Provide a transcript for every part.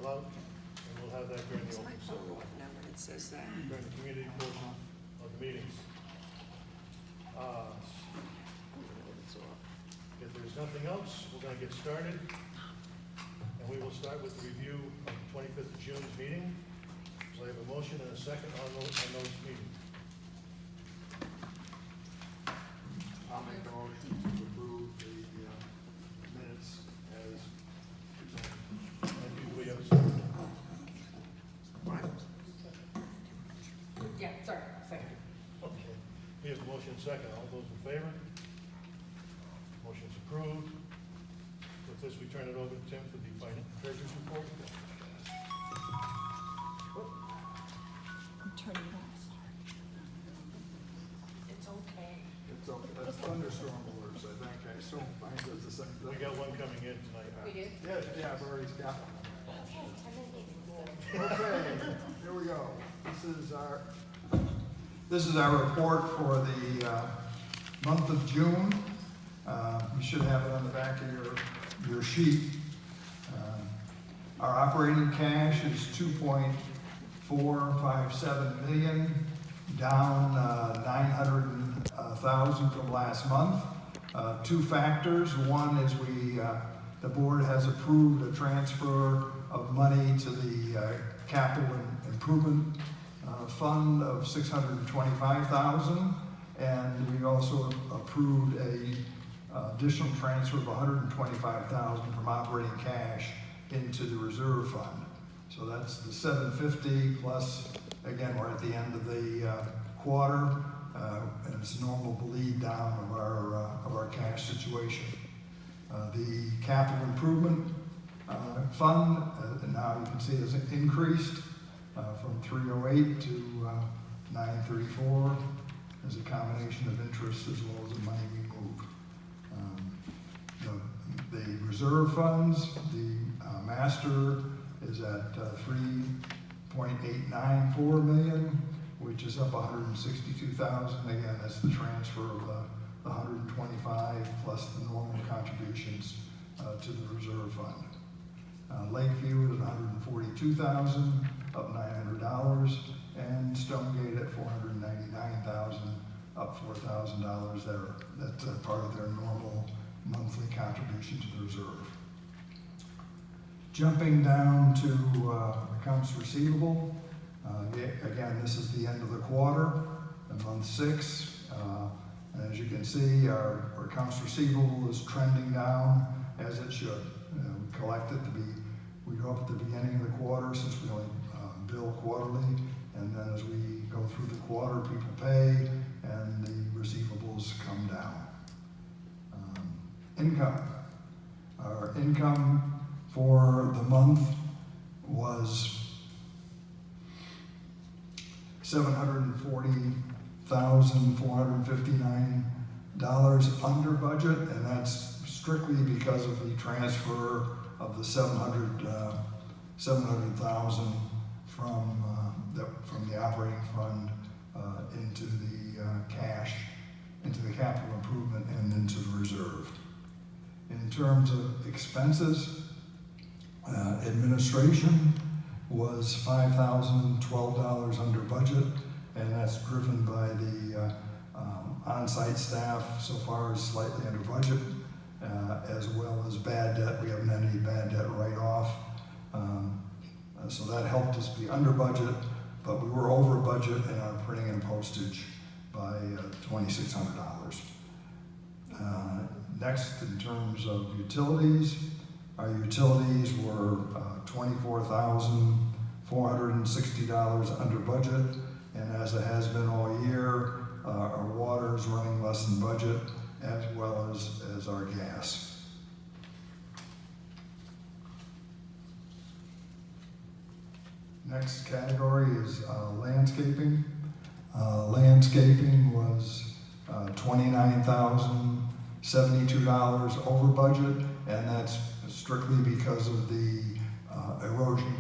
fill out, and we'll have that during the open session, Number, it says that. during the community portion of the meetings. If there's nothing else, we're gonna get started. And we will start with the review of the 25th of June's meeting. So I have a motion and a second on those meetings. I'll make the motion to approve the minutes as presented. And do we have a second? Yeah, sorry, second. Okay. We have a motion and a second. All those in favor? Motion's approved. With this, we turn it over to Tim for the treasurer's report. I'm turning it off. It's okay. It's okay, that's thunderstorm alerts, I think, I assume mine does the same We thing. got one coming in tonight. We did? Yeah, I've already got one. Okay, here we go. This is our report for the month of June. You should have it on the back of your sheet. Our operating cash is $2.457 million, down $900,000 from last month. Two factors. One is the board has approved a transfer of money to the capital improvement fund of $625,000, and we also approved a additional transfer of $125,000 from operating cash into the reserve fund. So that's the $750 plus. Again, we're at the end of the quarter, and it's a normal bleed down of our cash situation. The capital improvement fund, and now you can see has increased from 308 to 934 as a combination of interest as well as the money we moved. The reserve funds, the master is at $3.894 million, which is up $162,000. Again, that's the transfer of the 125 plus the normal contributions to the reserve fund. Lakeview is $142,000, up $900, and Stonegate at $499,000, up $4,000 there. That's part of their normal monthly contribution to the reserve. Jumping down to accounts receivable. Again, this is the end of the quarter, month 6. And as you can see, our accounts receivable is trending down as it should. We collect it we go up at the beginning of the quarter since we only bill quarterly, and then as we go through the quarter, people pay and the receivables come down. Income. Our income for the month was $740,459 under budget, and that's strictly because of the transfer of the $700,000 from the operating fund into the cash, into the capital improvement, and into the reserve. In terms of expenses, administration was $5,012 under budget, and that's driven by the on-site staff so far is slightly under budget, as well as bad debt. We haven't had any bad debt write-off, so that helped us be under budget, but we were over budget in our printing and postage by $2,600. Next, in terms of utilities, our utilities were $24,460 under budget, and as it has been all year, our water is running less than budget, as well as our gas. Next category is landscaping. Landscaping was $29,072 over budget, and that's strictly because of the erosion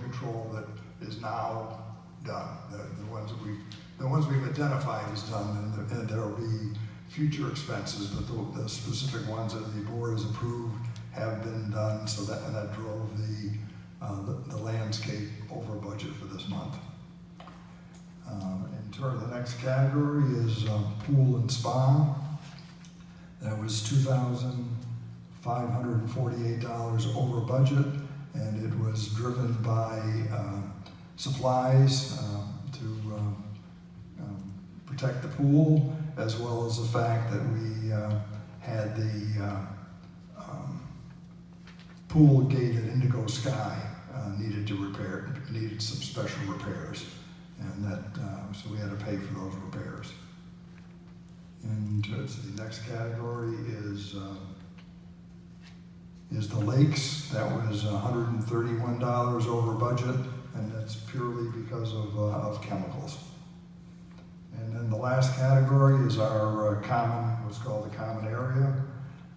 control that is now done. The ones we've identified is done, and there will be future expenses, but the specific ones that the board has approved have been done. So that drove the the landscape over budget for this month. In terms of the next category is pool and spa. That was $2,548 over budget, and it was driven by supplies to protect the pool, as well as the fact that we had the pool gate at Indigo Sky needed some special repairs, and that so we had to pay for those repairs. And the next category is the lakes. That was $131 over budget, and that's purely because of chemicals. And then the last category is our what's called the common area.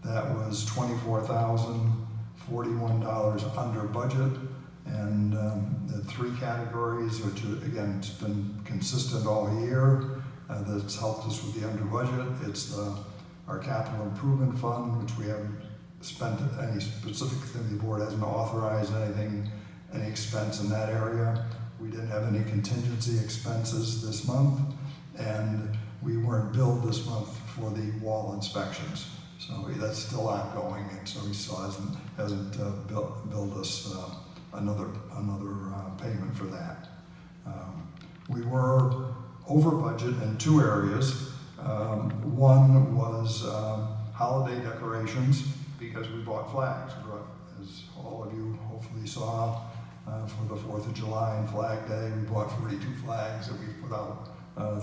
That was $24,041 under budget. And the three categories, which again, it's been consistent all year, that's helped us with the under budget. It's our capital improvement fund, which we haven't spent any specific thing. The board hasn't authorized any expense in that area. We didn't have any contingency expenses this month, and we weren't billed this month for the wall inspections. So that's still ongoing, and so he still hasn't billed us another payment for that. We were over budget in two areas. One was holiday decorations, because we bought flags. As all of you hopefully saw, for the 4th of July and Flag Day, we bought 42 flags that we put out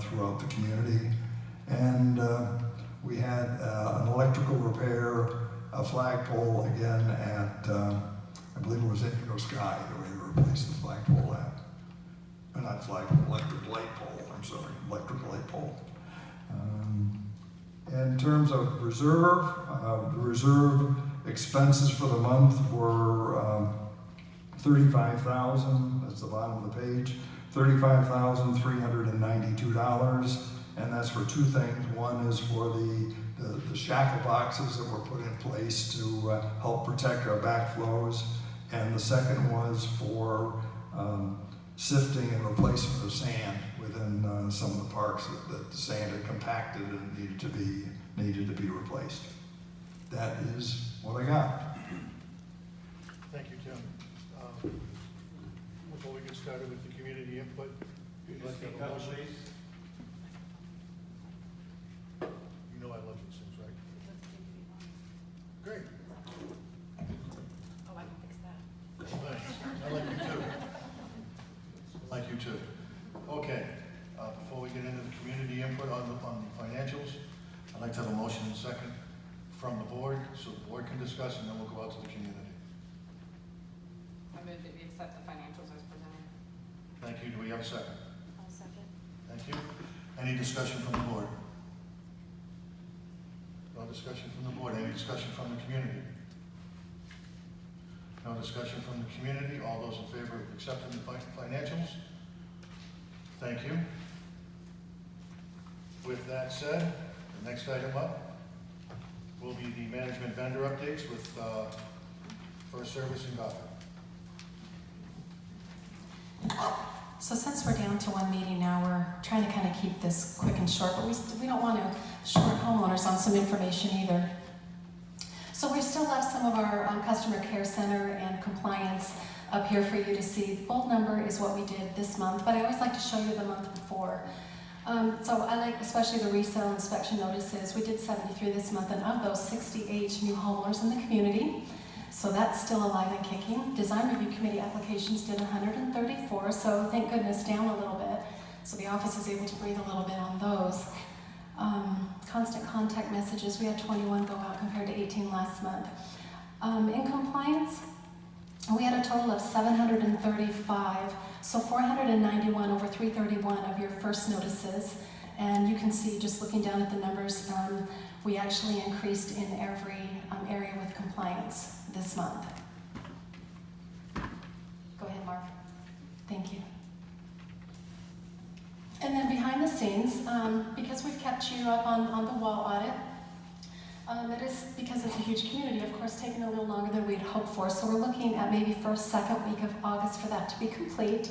throughout the community. And we had an electrical repair, a flagpole again at, I believe it was Indigo Sky that we replaced the flagpole at. Not flagpole, electric light pole, I'm sorry, electric light pole. In terms of reserve, the reserve expenses for the month were $35,000, that's the bottom of the page, $35,392, and that's for two things. One is for the shackle boxes that were put in place to help protect our backflows, and the second was for sifting and replacement of sand within some of the parks that the sand had compacted and needed to be replaced. That is what I got. Thank you, Tim. Before we get started with the community input, we'd like to have a motion. You know I love these things, right? Great. Oh, I can fix that. Thanks. I like you too. I like you too. Okay, before we get into the community input on the financials, I'd like to have a motion and second from the board, so the board can discuss, and then we'll go out to the community. I move that we accept the financials as presented. Thank you. Do we have a second? I'll second. Thank you. Any discussion from the board? No discussion from the board. Any discussion from the community? No discussion from the community. All those in favor of accepting the financials? Thank you. With that said, the next item up will be the management vendor updates with First Service and Gotham. So since we're down to one meeting now, we're trying to kind of keep this quick and short, but we don't want to short homeowners on some information either. So we still left some of our customer care center and compliance up here for you to see. The bold number is what we did this month, but I always like to show you the month before. So I like especially the resale inspection notices. We did 73 this month, and of those, 68 new homeowners in the community. So that's still alive and kicking. Design review committee applications did 134, so thank goodness down a little bit. So the office is able to breathe a little bit on those. Constant contact messages, we had 21 go out compared to 18 last month. In compliance, we had a total of 735, so 491 over 331 of your first notices. And you can see, just looking down at the numbers, we actually increased in every area with compliance this month. Go ahead, Mark. Thank you. And then behind the scenes, because we've kept you up on the wall audit, It is, because it's a huge community, of course, taking a little longer than we'd hoped for. So we're looking at maybe first, second week of August for that to be complete.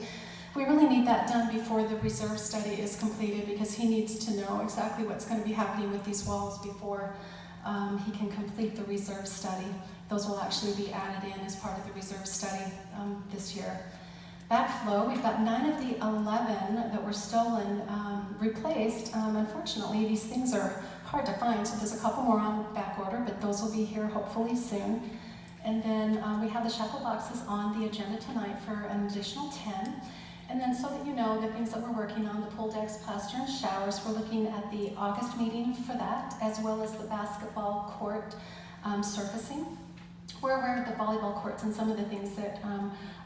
We really need that done before the reserve study is completed, because he needs to know exactly what's going to be happening with these walls before he can complete the reserve study. Those will actually be added in as part of the reserve study this year. Backflow, we've got 9 of the 11 that were stolen replaced. Unfortunately, these things are hard to find, so there's a couple more on back order, but those will be here hopefully soon. And then we have the shackle boxes on the agenda tonight for an additional 10. And then, so that you know, the things that we're working on, the pool decks, plaster, and showers, we're looking at the August meeting for that, as well as the basketball court surfacing. We're aware of the volleyball courts and some of the things that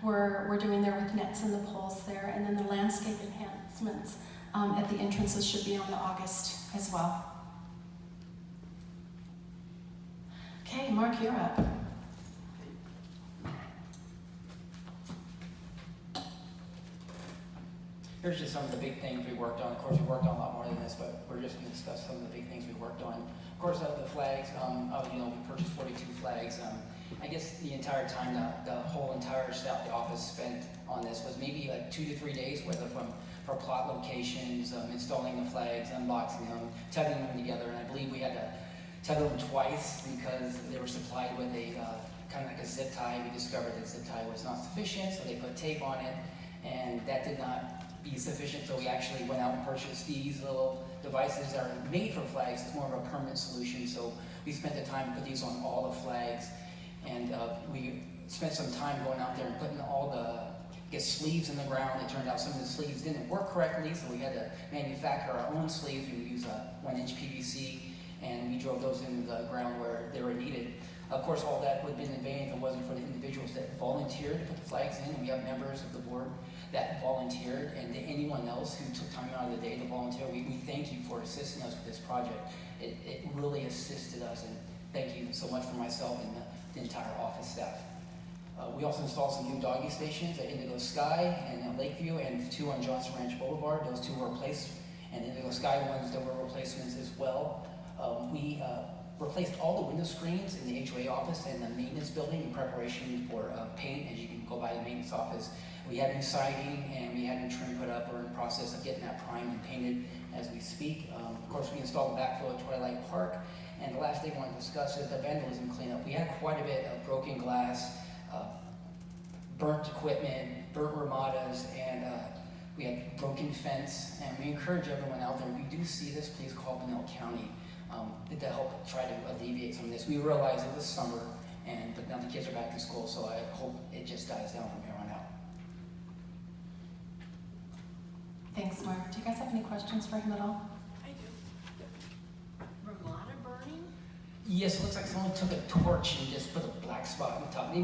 we're doing there with nets and the poles there, and then the landscape enhancements at the entrances should be on the August as well. Okay, Mark, you're up. Here's just some of the big things we worked on. Of course, we worked on a lot more than this, but we're just going to discuss some of the big things we worked on. Of course, the flags. We purchased 42 flags. I guess the entire time, the whole entire staff, the office spent on this was maybe like 2 to 3 days, whether for plot locations, installing the flags, unboxing them, tethering them together, and I believe we had to tether them twice because they were supplied with a kind of like a zip tie. We discovered that zip tie was not sufficient, so they put tape on it, and that did not be sufficient, so we actually went out and purchased these little devices that are made for flags. It's more of a permanent solution, so we spent the time to put these on all the flags, and we spent some time going out there and putting all the sleeves in the ground. It turned out some of the sleeves didn't work correctly, so we had to manufacture our own sleeves. We used a 1-inch PVC, and we drove those into the ground where they were needed. Of course, all that would have been in vain if it wasn't for the individuals that volunteered to put the flags in. We have members of the board that volunteered, and to anyone else who took time out of the day to volunteer, we thank you for assisting us with this project. It really assisted us, and thank you so much for myself and the entire office staff. We also installed some new doggy stations at Indigo Sky and Lakeview, and 2 on Johnson Ranch Boulevard. Those 2 were replaced, and Indigo Sky ones, there were replacements as well. We replaced all the window screens in the HOA office and the maintenance building in preparation for paint. As you can go by the maintenance office, we had new siding and we had new trim put up. We're in the process of getting that primed and painted as we speak. Of course, we installed the backflow at Twilight Park. And the last thing I want to discuss is the vandalism cleanup. We had quite a bit of broken glass, burnt equipment, burnt ramadas, and we had broken fence. And we encourage everyone out there, if you do see this, please call Pinell County to help try to alleviate some of this. We realize it was summer, but now the kids are back in school, so I hope it just dies down from here on out. Thanks, Mark. Do you guys have any questions for him at all? I do. Ramada burning? Yes, it looks like someone took a torch and just put a black spot on the top.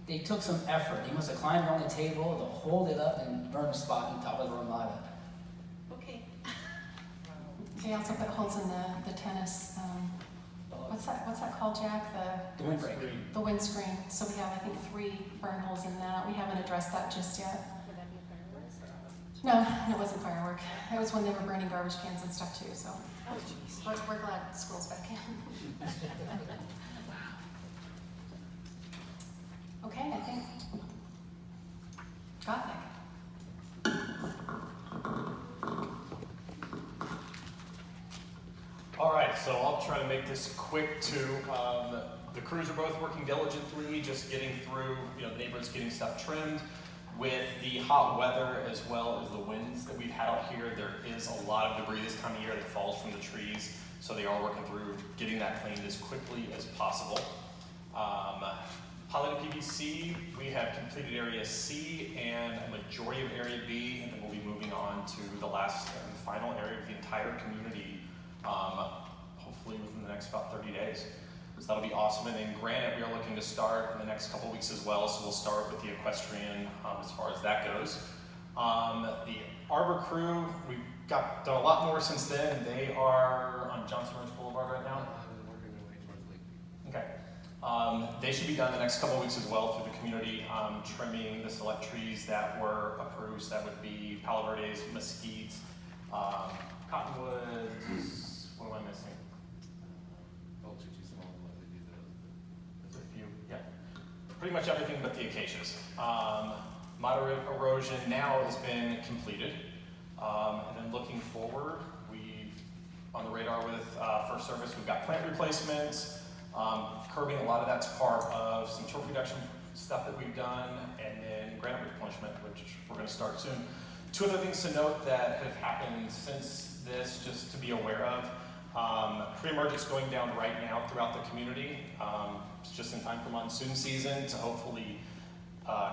They took some effort. They must have climbed on the table to hold it up and burn a spot on top of the Ramada. Okay. They also put holes in the tennis, what's that called, Jack? The windbreak. The windscreen. So we have, I think, 3 burn holes in that. We haven't addressed that just yet. Would that be fireworks? No, it wasn't firework. It was when they were burning garbage cans and stuff too, so Oh, jeez. we're glad school's back in. Okay, I think Gothic. All right, so I'll try to make this quick too. The crews are both working diligently, just getting through, the neighborhoods getting stuff trimmed. With the hot weather as well as the winds that we've had out here, there is a lot of debris this time of year that falls from the trees, so they are working through getting that cleaned as quickly as possible. Piloted PVC, we have completed Area C and a majority of Area B, and then we'll be moving on to the last and final area of the entire community, hopefully within the next about 30 days. So that'll be awesome. And in Granite, we are looking to start in the next couple weeks as well, so we'll start with the equestrian as far as that goes. The Arbor crew, we've done a lot more since then. They are on Johnson Ranch Boulevard right now. Okay. They should be done the next couple of weeks as well through the community, trimming the select trees that were approved. So that would be Palo Verdes, mesquite, cottonwoods, what am I missing? pretty much everything but the acacias. Moderate erosion now has been completed. And then looking forward, on the radar with First Service, we've got plant replacements, curbing, a lot of that's part of some turf reduction stuff that we've done, and then granite replenishment, which we're going to start soon. Two other things to note that have happened since this, just to be aware of. Pre-emergence going down right now throughout the community. It's just in time for monsoon season to hopefully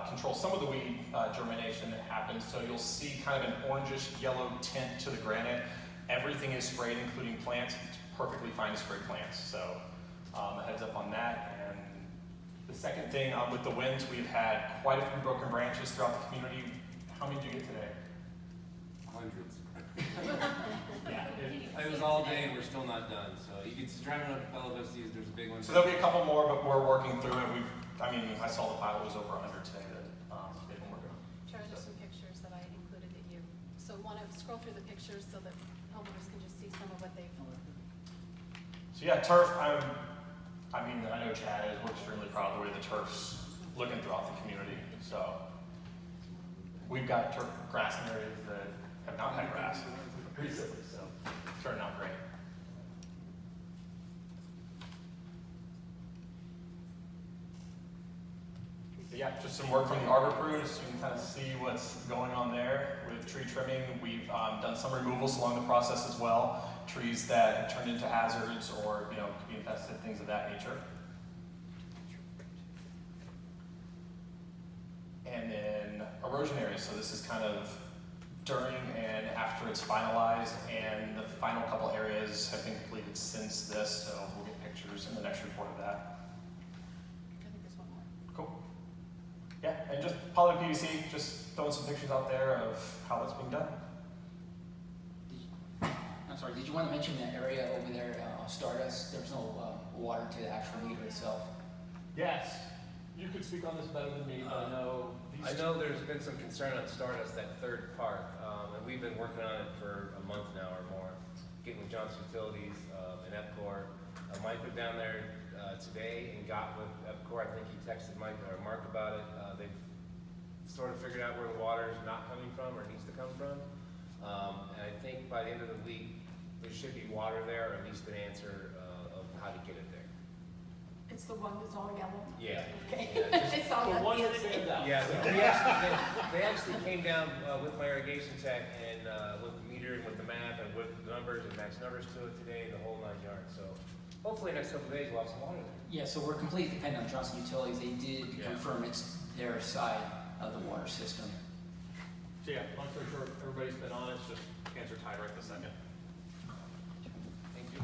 control some of the weed germination that happens. So you'll see kind of an orangish yellow tint to the granite. Everything is sprayed, including plants. It's perfectly fine to spray plants. So a heads up on that. And the second thing, with the winds, we've had quite a few broken branches throughout the community. How many did you get today? Hundreds. Yeah. It was all day and we're still not done. So you can driving up Bella Vista, there's a big one. So there'll be a couple more, but we're working through it. I saw the pile was over 100 today that they've been working on. Charlie, there's some pictures that I included that you, so want to scroll through the pictures so that homeowners can just see some of what they've. So yeah, turf, I know Chad is, we're extremely proud of the way the turf's looking throughout the community. So we've got turf grass in areas that have not had grass recently, so it's turning out great. So yeah, just some work from the arbor crew, so you can kind of see what's going on there with tree trimming. We've done some removals along the process as well. Trees that have turned into hazards or could be infested, things of that nature. And then erosion areas. So this is kind of during and after it's finalized, and the final couple areas have been completed since this. So we'll get pictures in the next report of that. I think there's one more. Cool. Yeah, and just poly PVC, just throwing some pictures out there of how that's being done. I'm sorry, did you want to mention that area over there, Stardust? There's no water to the actual meter itself. Yes, you could speak on this better than me, but I know there's been some concern on Stardust, that third part, and we've been working on it for a month now or more, getting with Johnson Utilities and EPCOR. Mike went down there today and got with EPCOR. I think he texted Mike or Mark about it. They've sort of figured out where the water is not coming from or needs to come from. And I think by the end of the week, there should be water there, or at least an answer of how to get it there. It's the one that's all yellow? Yeah. Okay. Yeah, just- It's all the that one the that other day. stands out. Yeah, they actually came down with my irrigation tech and with the meter and with the map and with the numbers and matched numbers to it today, the whole 9 yards. So hopefully next couple of days we'll have some water there. Yeah, so we're completely dependent on Johnson Utilities. They did Yeah. confirm it's their side of the water system. So yeah, long story short, everybody's been on it, it's just hands are tied right this second. Thank you.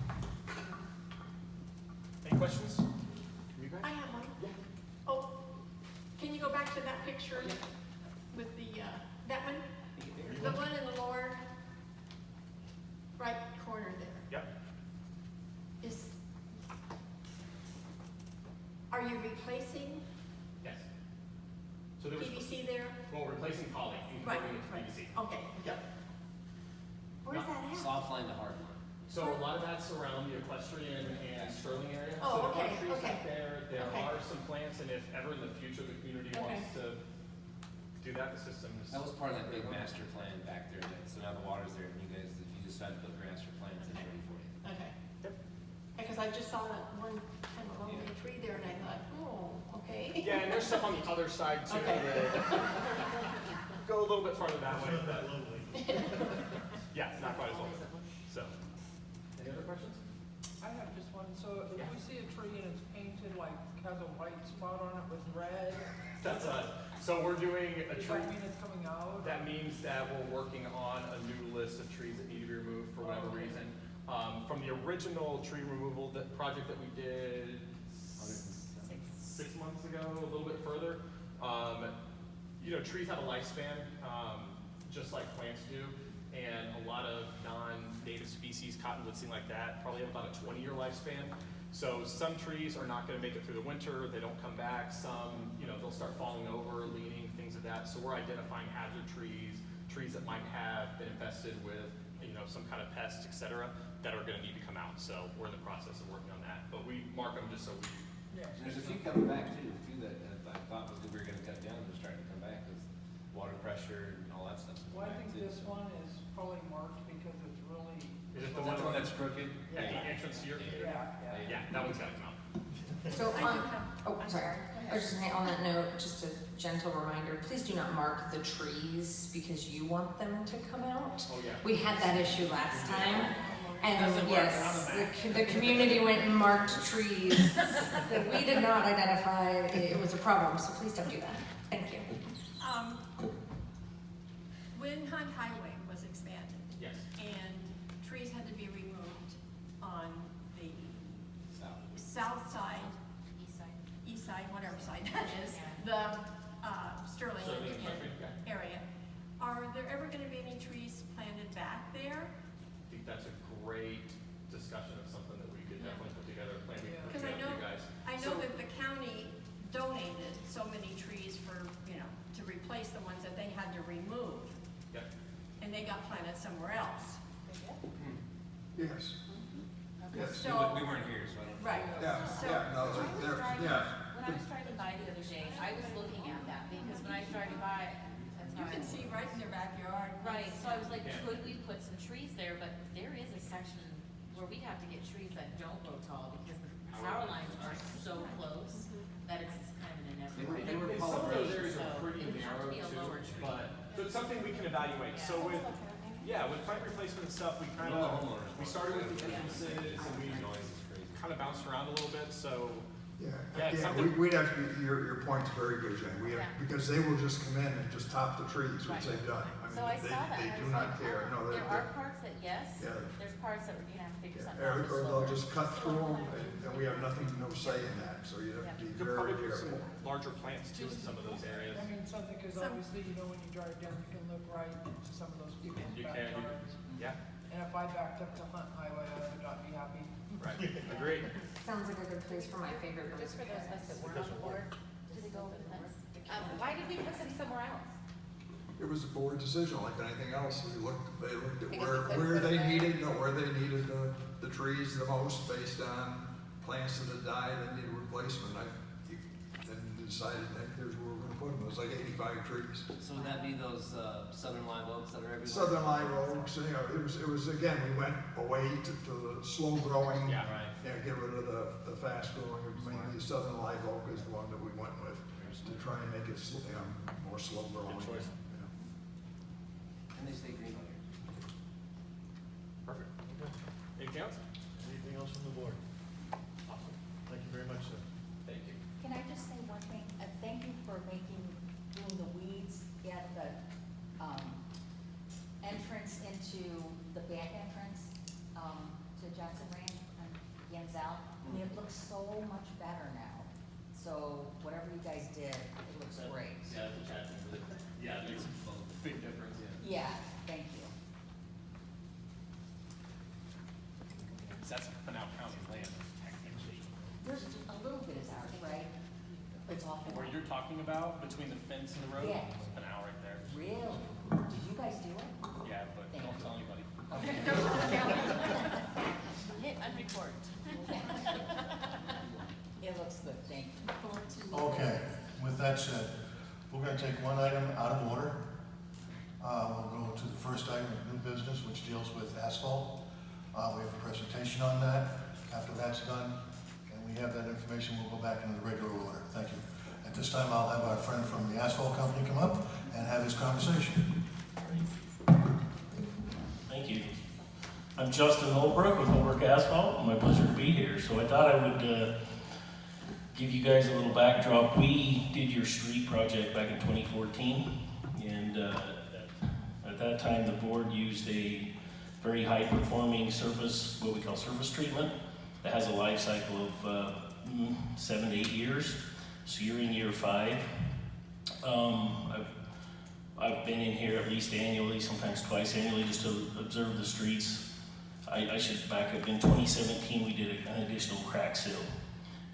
Any questions? You guys? I have one. Oh, can you go back to that picture with the, that one? The one in the lower right corner there. Yep. Are you replacing Yes. So there was, PVC there? well, replacing poly, Right, converting it to right. PVC. Okay. Yep. Where's that at? Soft line to hard line. So a lot of that's around the equestrian and Sterling area. Oh, So there okay, are trees okay. out there, there Okay. are some plants, and if ever in the future the community Okay. wants to do that, the system's. That was part of that big master plan back there. So now the water's there, and you guys, if you decide to put grass or plants, it's ready for you. Okay. Yep. Because I just saw that one kind of lonely tree there and I thought, oh, okay. Yeah, and there's stuff on the other side too. Okay. that go a little bit farther that way, but yeah, not quite as long. So, any other questions? I have just one. So if we see a tree and it's painted like has a white spot on it with red, That's us. So we're doing a does tree. that mean it's coming out? That means that we're working on a new list of trees that need to be removed for whatever Okay. reason. From the original tree removal project that we did 6 months ago, a little bit further. Trees have a lifespan, just like plants do, and a lot of non-native species, cottonwoods, things like that, probably have about a 20-year lifespan. So some trees are not going to make it through the winter; they don't come back. Some, they'll start falling over, leaning, things of that. So we're identifying hazard trees, trees that might have been infested with, some kind of pest, etc., that are going to need to come out. So we're in the process of working on that, but we mark them just so we. Yeah. There's a few coming back too, a few that I my thought was that we were gonna cut down, they're starting to come back, because water pressure and all that stuff. Well, I think this one is probably marked because it's really. Is it The one that's crooked? Yeah, the entrance to your community. Yeah, that one's gotta come out. So I on, do have. oh, I'm sorry. I was just saying, on that note, just a gentle reminder, please do not mark the trees because you want them to come out. Oh, yeah. We had that issue last time. And Doesn't work yes, on the community went and marked trees that we did not identify. It was a problem, so please don't do that. Thank you. When Hunt Highway was expanded Yes. and trees had to be removed on the south side, east side, whatever side that is, the Sterling area, are there ever gonna be any trees planted back there? I think that's a great discussion of something that we could definitely put together, a plan we could put Because I together know, for you guys. I know that the county donated so many trees for, to replace the ones that they had to remove, Yep. and they got planted somewhere else. Yes. Yes. So, We weren't here, so I don't. right. Yeah, So- yeah, no, they're, yeah. When I was driving by the other day, I was looking at that, because when I was driving by, that's You not. can see right in their backyard. Right, so I was like, Yeah. could we put some trees there, but there is a section where we'd have to get trees that don't grow tall, because the power lines are so close that it's kind of an inevitable. They were And some of those areas So are pretty it would have to narrow be a too, lower tree. but it's something we can evaluate. Yeah. So with plant replacement and stuff, we kind The of, homeowners we want started to with the do that. entrances and we Noise is crazy. kind of bounced around a little bit, so. Yeah, Yeah, it's yeah, something- we'd have to, your point's very good, Jane. We have, Yeah. because they will just come in and just top the trees, which Right. they've done. So I They- saw that, They and I do was not like, care. No, there they're, are parts that yes, Yeah. there's parts that we're gonna have to figure something yeah, out. or they'll just cut through them, and we have nothing, no say in that, so you have to be You could very probably put some careful. larger plants too in some of those areas. I mean, something, because Some- obviously, when you drive down, you can look right into some of those people's You can, backyards. yeah, And if I backed up to Hunt Highway, I would not be happy. right, agreed. Sounds like a good place for my favorite Just for bird. those of us that weren't on the board, did it go over the fence? Why did we put them somewhere else? It was a board decision, like anything else. They looked at Because we where couldn't put them where they needed the trees the most based on plants that had died and needed replacement. Then decided that here's where we're gonna put them. It was like 85 trees. So would that be those, southern live oaks that are everywhere? Southern live oaks, it was, again, we went away to the slow growing. Yeah. Right. Yeah, get rid of the fast growing, mainly southern live oak is the one that we went with, to try and make it, more slow growing. Good choice. And they stay green all year. Perfect. Anything else? Anything else from the board? Awesome. Thank you very much, sir. Thank you. Can I just say one thing? Thank you for doing the weeds at the, entrance into the back entrance, to Johnson Ranch on Yanzel. I mean, it looks so much better now. So whatever you guys did, it looks great. Yeah, the chat, yeah, it makes a big difference. Yeah, thank you. That's Pinal County land, technically. There's a little bit is ours, right? It's awful. Where you're talking about, between the fence and the road? Yeah. Pinal right there. Really? Did you guys do it? Yeah, but don't tell anybody. Hit unrecord. It looks good, thank you. Okay, with that said, we're gonna take one item out of order. We'll go to the first item of new business, which deals with asphalt. We have a presentation on that. After that's done, and we have that information, we'll go back into the regular order. Thank you. At this time, I'll have our friend from the asphalt company come up and have his conversation. Thank you. I'm Justin Holbrook with Holbrook Asphalt. My pleasure to be here. So I thought I would give you guys a little backdrop. We did your street project back in 2014, and at that time the board used a very high-performing surface, what we call surface treatment, that has a life cycle of 7 to 8 years. So you're in year 5. I've been in here at least annually, sometimes twice annually, just to observe the streets. I should back up. In 2017, we did an additional crack seal.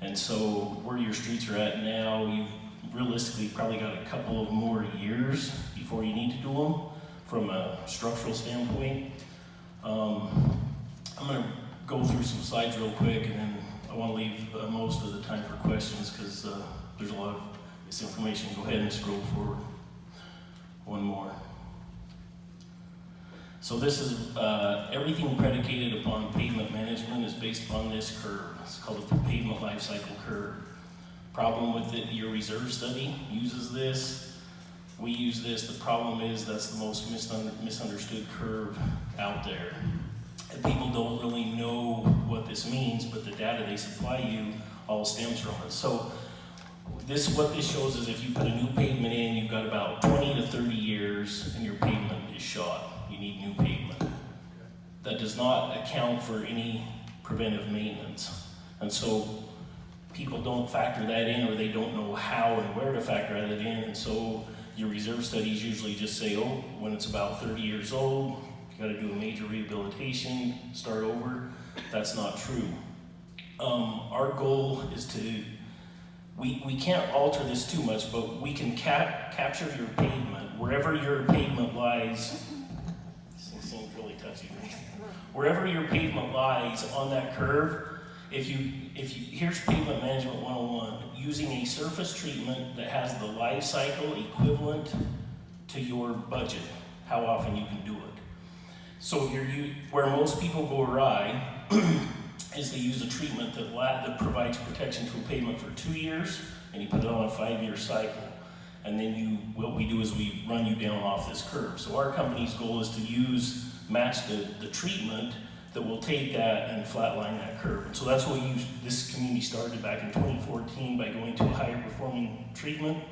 And so where your streets are at now, you've realistically probably got a couple of more years before you need to do them from a structural standpoint. I'm going to go through some slides real quick, and then I want to leave most of the time for questions because there's a lot of this information. Go ahead and scroll forward. One more. So this is everything predicated upon pavement management is based upon this curve. It's called the pavement life cycle curve. Problem with it, your reserve study uses this. We use this. The problem is that's the most misunderstood curve out there. And people don't really know what this means, but the data they supply you all stems from it. So what this shows is if you put a new pavement in, you've got about 20 to 30 years and your pavement is shot. You need new pavement. That does not account for any preventive maintenance. And so people don't factor that in, or they don't know how and where to factor that in. And so your reserve studies usually just say, oh, when it's about 30 years old, you got to do a major rehabilitation, start over. That's not true. Our goal is to, we can't alter this too much, but we can capture your pavement, wherever your pavement lies. This seems really touchy. Wherever your pavement lies on that curve, here's pavement management 101, using a surface treatment that has the life cycle equivalent to your budget, how often you can do it. So where most people go awry is they use a treatment that provides protection to a pavement for 2 years, and you put it on a 5-year cycle. And then what we do is we run you down off this curve. So our company's goal is to match the treatment that will take that and flatline that curve. And so that's what this community started back in 2014 by going to a higher performing treatment.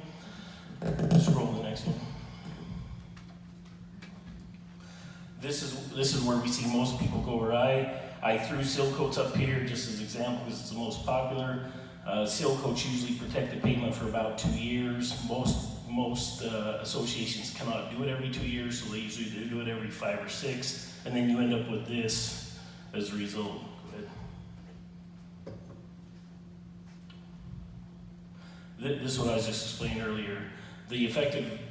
Scroll to the next one. This is where we see most people go awry. I threw seal coats up here just as an example because it's the most popular. Seal coats usually protect the pavement for about 2 years. Most associations cannot do it every 2 years, so they usually do it every 5 or 6, and then you end up with this as a result. Go ahead. This is what I was just explaining earlier. The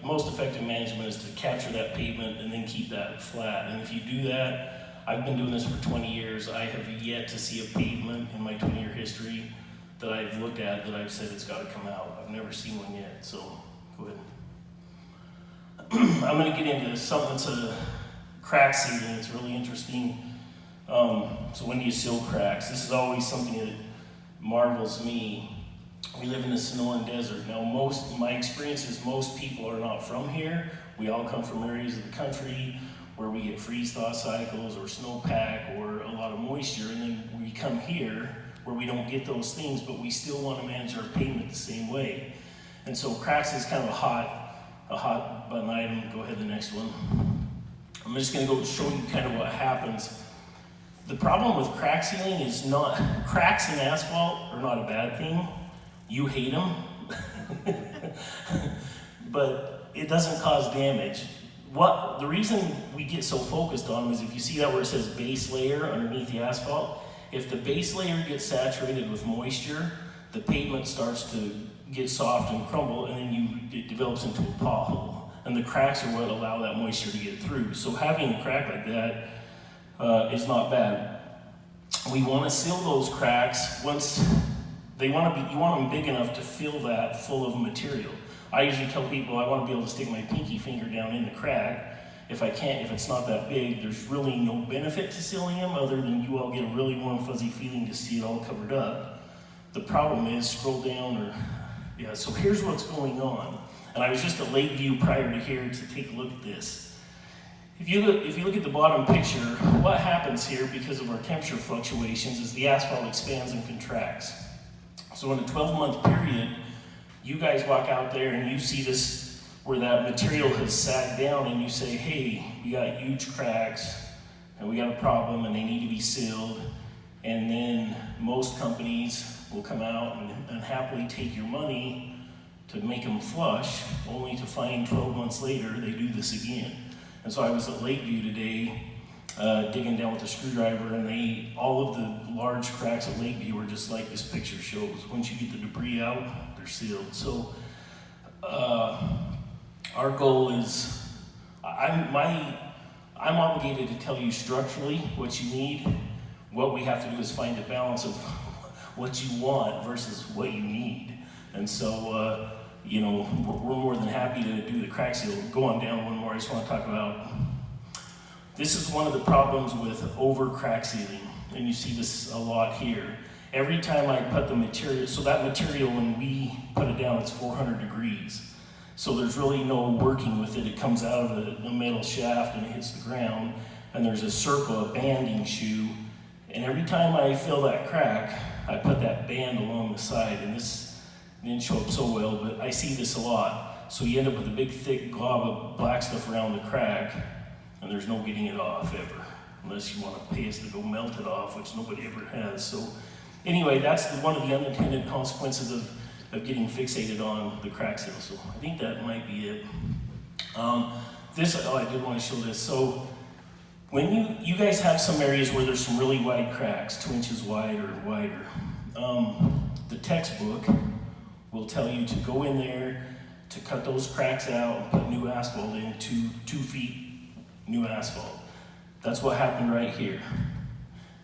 most effective management is to capture that pavement and then keep that flat. And if you do that, I've been doing this for 20 years. I have yet to see a pavement in my 20-year history that I've looked at that I've said it's got to come out. I've never seen one yet, so go ahead. I'm going to get into something that's a crack sealing. It's really interesting. So when do you seal cracks? This is always something that marvels me. We live in the Sonoran Desert. Now, my experience is most people are not from here. We all come from areas of the country where we get freeze-thaw cycles or snowpack or a lot of moisture, and then we come here where we don't get those things, but we still want to manage our pavement the same way. And so cracks is kind of a hot button item. Go ahead to the next one. I'm just going to go show you kind of what happens. The problem with crack sealing is cracks in asphalt are not a bad thing. You hate them, but it doesn't cause damage. The reason we get so focused on them is if you see that where it says base layer underneath the asphalt, if the base layer gets saturated with moisture, the pavement starts to get soft and crumble, and then it develops into a pothole. And the cracks are what allow that moisture to get through. So having a crack like that is not bad. We want to seal those cracks once you want them big enough to fill that full of material. I usually tell people I want to be able to stick my pinky finger down in the crack. If it's not that big, there's really no benefit to sealing them other than you all get a really warm, fuzzy feeling to see it all covered up. The problem is, scroll down, so here's what's going on. And I was just at Lakeview prior to here to take a look at this. If you look at the bottom picture, what happens here because of our temperature fluctuations is the asphalt expands and contracts. So in a 12-month period, you guys walk out there and you see this where that material has sagged down and you say, hey, we got huge cracks and we got a problem and they need to be sealed. And then most companies will come out and happily take your money to make them flush, only to find 12 months later they do this again. And so I was at Lakeview today digging down with a screwdriver, and all of the large cracks at Lakeview are just like this picture shows. Once you get the debris out, they're sealed. So our goal is, I'm obligated to tell you structurally what you need. What we have to do is find a balance of what you want versus what you need. And so you know, we're more than happy to do the crack seal. Go on down one more. I just want to talk about, this is one of the problems with over crack sealing, and you see this a lot here. Every time I put the material, so that material, when we put it down, it's 400 degrees. So there's really no working with it. It comes out of the metal shaft and it hits the ground, and there's a circle, a banding shoe, and every time I fill that crack, I put that band along the side, and this didn't show up so well, but I see this a lot. So you end up with a big thick glob of black stuff around the crack, and there's no getting it off ever, unless you want to pay us to go melt it off, which nobody ever has. So anyway, that's one of the unintended consequences of getting fixated on the crack seal. So I think that might be it. I did want to show this. So when you guys have some areas where there's some really wide cracks, 2 inches wide or wider, the textbook will tell you to go in there, to cut those cracks out and put new asphalt in, 2 feet new asphalt. That's what happened right here.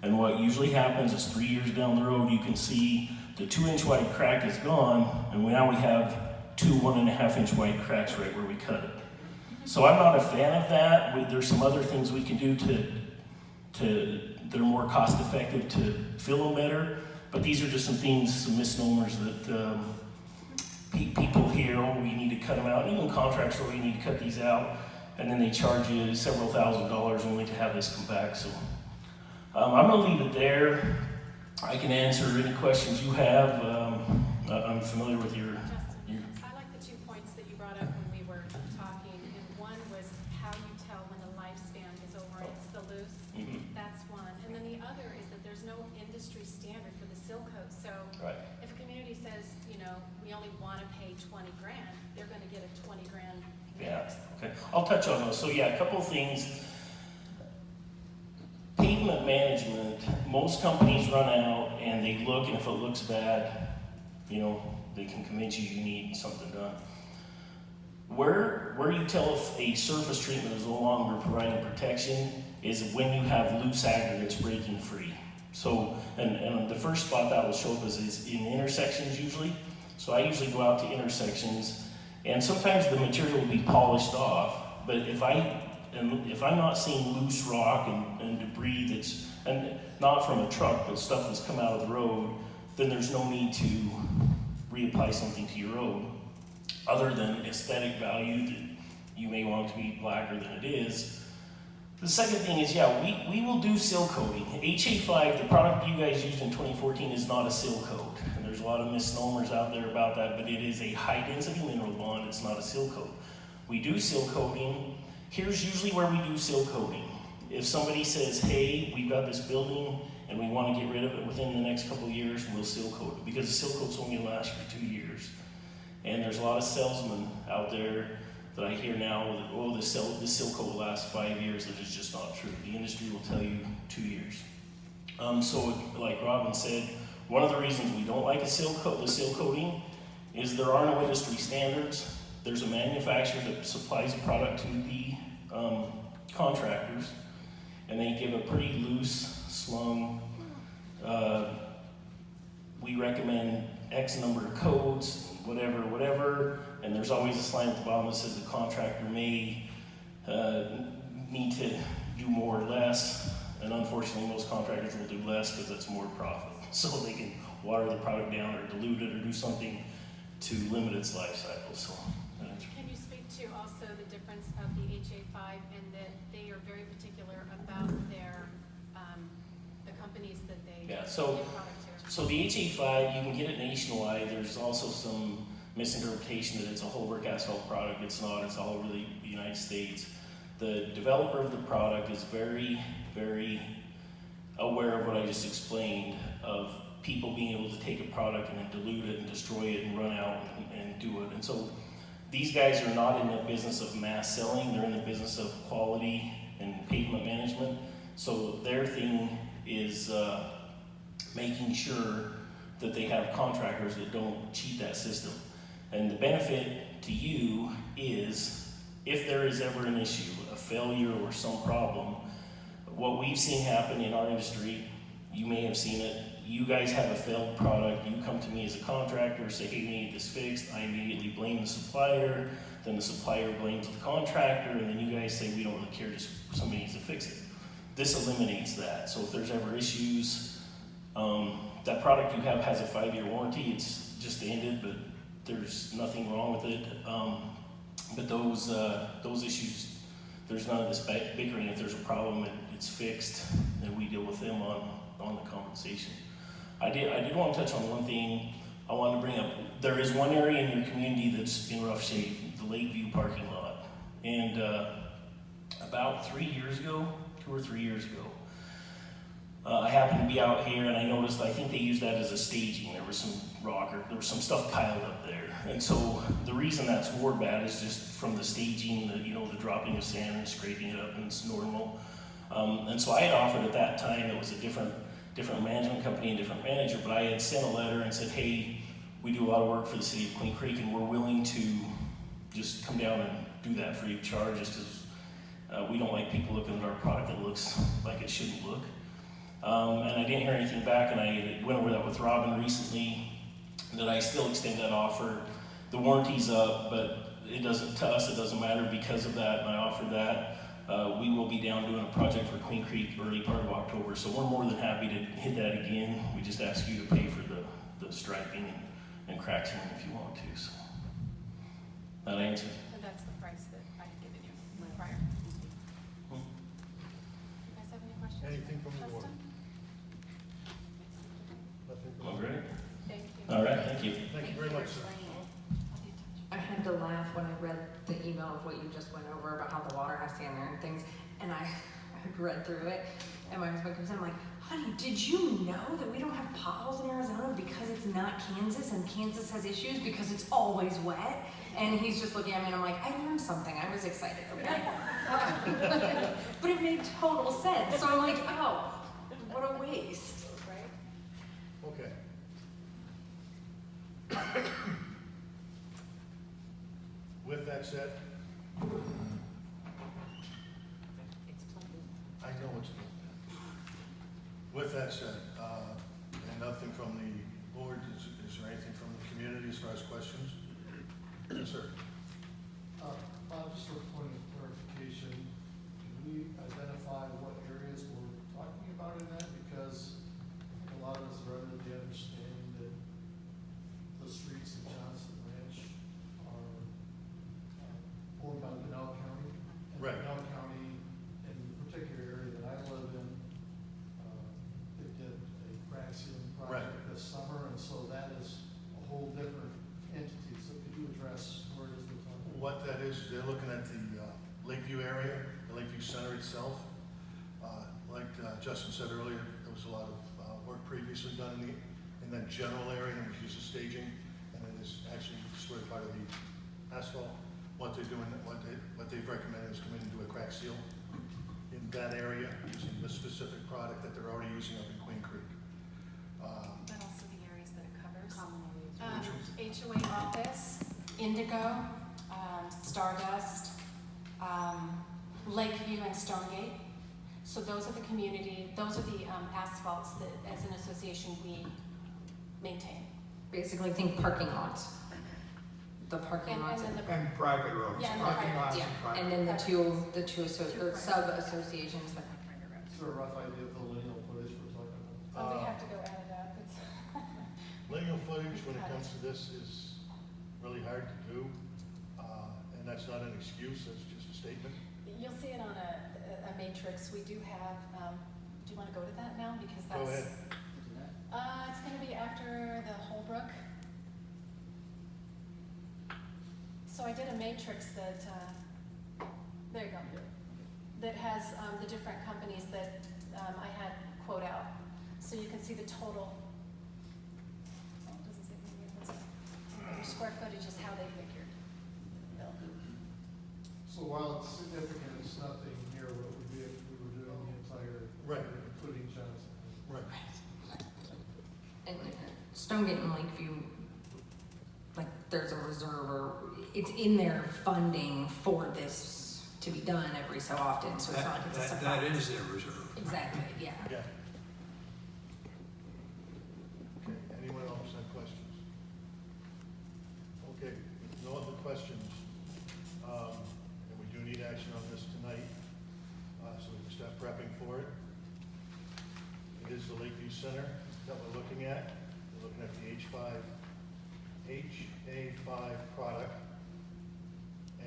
And what usually happens is 3 years down the road, you can see the 2 inch wide crack is gone, and now we have 2 1.5 inch wide cracks right where we cut it. So I'm not a fan of that. There's some other things we can do that are more cost effective to fill them better, but these are just some things, some misnomers that people hear, oh, we need to cut them out. Even contracts where you need to cut these out, and then they charge you several $1,000s only to have this come back. So I'm gonna leave it there. I can answer any questions you have. I'm familiar with your. I like the 2 points that you brought up when we were talking, and one was how you tell when the lifespan is over and it's still loose. Mm-hmm. That's one. And then the other is that there's no industry standard for the seal coat. So Right. if a community says, you know, we only want to pay 20 grand, they're going to get a 20 grand Yeah, mix. okay. I'll touch on those. So yeah, a couple of things. Pavement management, most companies run out and they look, and if it looks bad, you know, they can convince you need something done. Where you tell if a surface treatment is no longer providing protection is when you have loose aggregates breaking free. So, and the first spot that will show up is in intersections usually. So I usually go out to intersections, and sometimes the material will be polished off, but if I'm not seeing loose rock and debris that's, and not from a truck, but stuff that's come out of the road, then there's no need to reapply something to your road, other than aesthetic value that you may want it to be blacker than it is. The second thing is, yeah, we will do seal coating. HA5, the product you guys used in 2014, is not a seal coat. And there's a lot of misnomers out there about that, but it is a high-density mineral bond. It's not a seal coat. We do seal coating. Here's usually where we do seal coating. If somebody says, hey, we've got this building and we want to get rid of it within the next couple of years, we'll seal coat it, because the seal coat's only going to last for 2 years. And there's a lot of salesmen out there that I hear now that, oh, the seal coat will last 5 years. That is just not true. The industry will tell you 2 years. So like Robin said, one of the reasons we don't like the seal coating is there are no industry standards. There's a manufacturer that supplies a product to the contractors, and they give a pretty loose, slung, we recommend X number of coats, whatever, and there's always a sign at the bottom that says the contractor may need to do more or less, and unfortunately most contractors will do less because it's more profit. So they can water the product down or dilute it or do something to limit its life cycle. So. Can you speak to also the difference of the HA5 and that they are very particular about their, the companies that they Yeah, give so product to? So the HA5, you can get it nationwide. There's also some misinterpretation that it's a whole brick asphalt product. It's not. It's all over the United States. The developer of the product is very, very aware of what I just explained, of people being able to take a product and then dilute it and destroy it and run out and do it. And so these guys are not in the business of mass selling. They're in the business of quality and pavement management. So their thing is making sure that they have contractors that don't cheat that system. And the benefit to you is, if there is ever an issue, a failure or some problem, what we've seen happen in our industry, you may have seen it, you guys have a failed product, you come to me as a contractor, say, hey, we need this fixed, I immediately blame the supplier, then the supplier blames the contractor, and then you guys say, we don't really care, just somebody needs to fix it. This eliminates that. So if there's ever issues, that product you have has a 5-year warranty. It's just ended, but there's nothing wrong with it. But those issues, there's none of this bickering. If there's a problem and it's fixed, then we deal with them on the compensation. I did want to touch on one thing I wanted to bring up. There is one area in your community that's in rough shape, the Lakeview parking lot. And about 3 years ago, 2 or 3 years ago, I happened to be out here and I noticed, I think they used that as a staging. There was some rock or there was some stuff piled up there. And so the reason that's more bad is just from the staging, the dropping of sand and scraping it up, and it's normal. And so I had offered at that time, it was a different management company and different manager, but I had sent a letter and said, hey, we do a lot of work for the city of Queen Creek and we're willing to just come down and do that free of charge, just because we don't like people looking at our product that looks like it shouldn't look. And I didn't hear anything back, and I went over that with Robin recently, that I still extend that offer. The warranty's up, but to us it doesn't matter because of that, and I offered that. We will be down doing a project for Queen Creek early part of October, so we're more than happy to hit that again. We just ask you to pay for the striping and cracks in it if you want to. So that answers. And that's the price that I had given you prior. You guys have any questions? Anything from the board? Justin? Nothing from All the board? right. Thank you. All right, thank you. Thank you very much, sir. I had to laugh when I read the email of what you just went over about how the water has sand there and things, and I had read through it, and my husband comes in, I'm like, honey, did you know that we don't have potholes in Arizona because it's not Kansas, and Kansas has issues because it's always wet? And he's just looking at me and I'm like, I learned something, I was excited, okay? But it made total sense, so I'm like, oh, what a waste. Right? Okay. With that said, I know it's with that said, and nothing from the board, is there anything from the community as far as questions? Yes, sir. Just for a point of clarification, can we identify what areas we're talking about in that? Because a lot of us are under the understanding that the streets in Johnson Ranch are owned by Pinal County. And Right. Pinal County, in the particular area that I live in, they did a crack sealing project this summer, and so that is a whole different entity. So could you address where it is we're talking about? What that is, they're looking at the Lakeview area, the Lakeview Center itself. Like Justin said earlier, there was a lot of work previously done in that general area, and it was used as staging, and it is actually sort of part of the asphalt. What they're doing, what they've recommended is coming into a crack seal in that area using this specific product that they're already using up in Queen Creek. But also the areas that it covers. HOA office, Indigo, Stardust, Lakeview and Stonegate. So those are the asphalts that as an association we maintain. Basically think parking lots. The parking lots. And private roads, Yeah, and the parking private- lots Yeah, and private. and then the sub-associations that. Is there a rough idea of the lineal footage we're talking about? Oh, we have to go add it up. It's Lineal footage when it comes to this is really hard to do, and that's not an excuse, that's just a statement. You'll see it on a matrix. We do have, do you want to go to that now? Because that's. Go ahead. It's going to be after the Holbrook. So I did a matrix that, there you go, that has the different companies that I had quote out. So you can see the total. Oh, it doesn't say anything else. Your square footage is how they figured. Bill. So while it's significant, it's nothing near what would be if we were doing the entire, Right. including Johnson. Right. And Stonegate and Lakeview, like there's a reserve or it's in their funding for this to be done every so often, so it's not like it's a surprise. That is their reserve. Exactly, yeah. Yeah. start prepping for it. It is the Lakeview Center that we're looking at. We're looking at the HA5 product.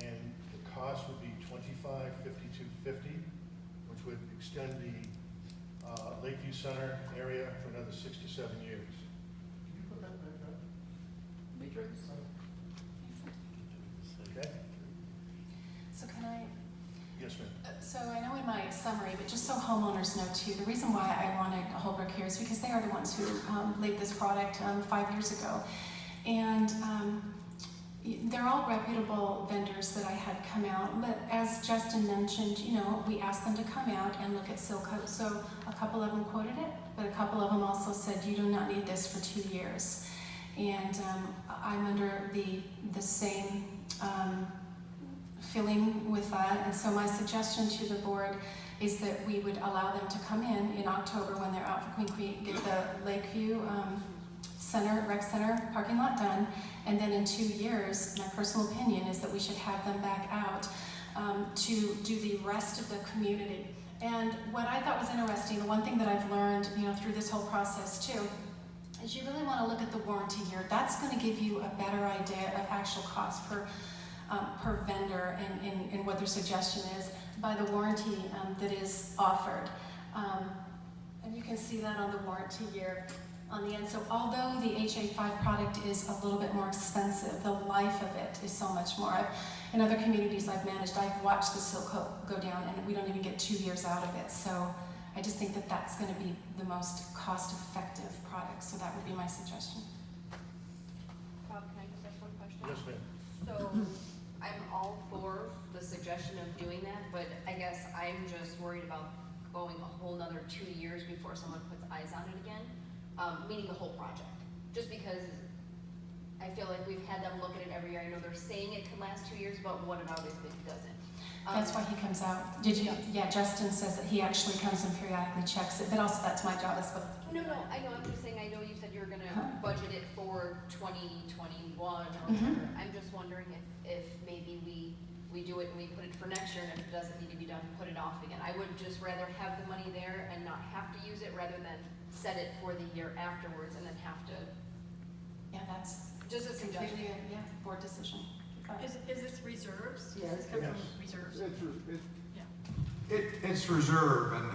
And the cost would be $25,5250, which would extend the Lakeview Center area for another 6 to 7 years. Can you put that back up? Matrix? Okay? So can I, Yes, ma'am. so I know in my summary, but just so homeowners know too, the reason why I wanted Holbrook here is because they are the ones who laid this product 5 years ago. And they're all reputable vendors that I had come out, but as Justin mentioned, you know, we asked them to come out and look at seal coat. So a couple of them quoted it, but a couple of them also said, you do not need this for 2 years. And I'm under the same feeling with that. And so my suggestion to the board is that we would allow them to come in October when they're out for Queen Creek, get the Lakeview rec center parking lot done, and then in 2 years, my personal opinion is that we should have them back out to do the rest of the community. And what I thought was interesting, the one thing that I've learned, you know, through this whole process too, is you really want to look at the warranty year. That's going to give you a better idea of actual cost per vendor and what their suggestion is by the warranty that is offered. And you can see that on the warranty year on the end. So although the HA5 product is a little bit more expensive, the life of it is so much more. In other communities I've managed, I've watched the seal coat go down and we don't even get 2 years out of it. So I just think that that's going to be the most cost-effective product. So that would be my suggestion. Bob, can I just ask one question? Yes, ma'am. So I'm all for the suggestion of doing that, but I guess I'm just worried about going a whole nother 2 years before someone puts eyes on it again, meaning the whole project. Just because I feel like we've had them look at it every year. I know they're saying it can last 2 years, but what about if it doesn't? That's why he comes out. Did you? Yeah, Justin says that he actually comes and periodically checks it, but also that's my job as well. No, I know, I'm just saying, I know you said you're gonna budget it for 2021 or Mm-hmm. whatever. I'm just wondering if maybe we do it and we put it for next year, and if it doesn't need to be done, put it off again. I would just rather have the money there and not have to use it, rather than set it for the year afterwards and then have to, Yeah, that's just a suggestion. completely a board decision. Is this reserves? Yes. Does this come from Yes. reserves? It's reserve, and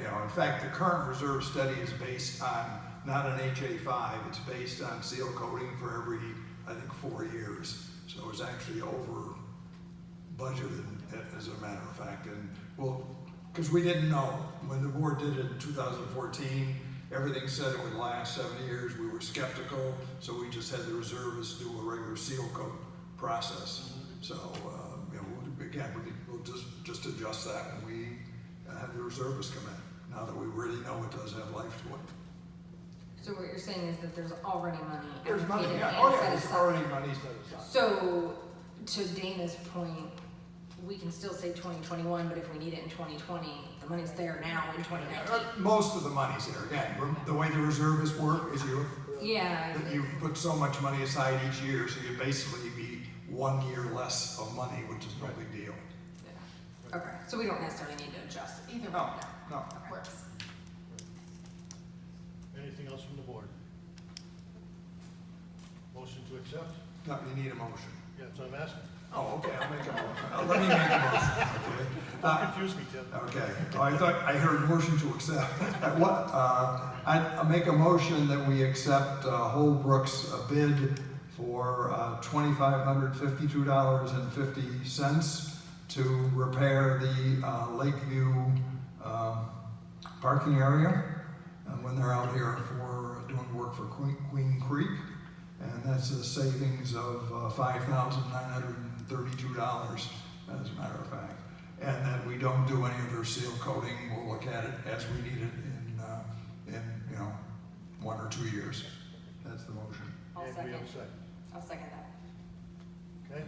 you know, in fact, the current reserve study is based on not an HA5. It's based on seal coating for every, I think, 4 years. So it's actually over budgeted, as a matter of fact. And well, because we didn't know when the board did it in 2014, everything said it would last 7 years. We were skeptical, so we just had the reservists do a regular seal coat process. So you know, again, we'll just adjust that when we have the reservists come in. Now that we really know it does have life to it. So what you're saying is that there's already money There's money, allocated yeah. and Oh yeah, set there's aside. already money set aside. So, to Dana's point, we can still say 2021, but if we need it in 2020, the money's there now in 2019. Most of the money's there. Again, the way the reservists work is Yeah. that you put so much money aside each year, so you basically be 1 year less of money, which is no big deal. Yeah. Okay, so we don't necessarily need to adjust it. Either No, one no. works. Anything else from the board? Motion to accept? No, you need a motion. Yeah, that's what I'm asking. Oh, okay, I'll make a motion. Let me make a motion, okay? Don't confuse me, Tim. Okay, oh, I thought I heard motion to accept. I'll make a motion that we accept Holbrook's bid for $2,552.50 to repair the Lakeview parking area when they're out here for doing work for Queen Creek. And that's a savings of $5,932, as a matter of fact. And that we don't do any other seal coating. We'll look at it as we need it in 1 or 2 years. That's the motion. I'll And we second. have a second. I'll second that. Okay?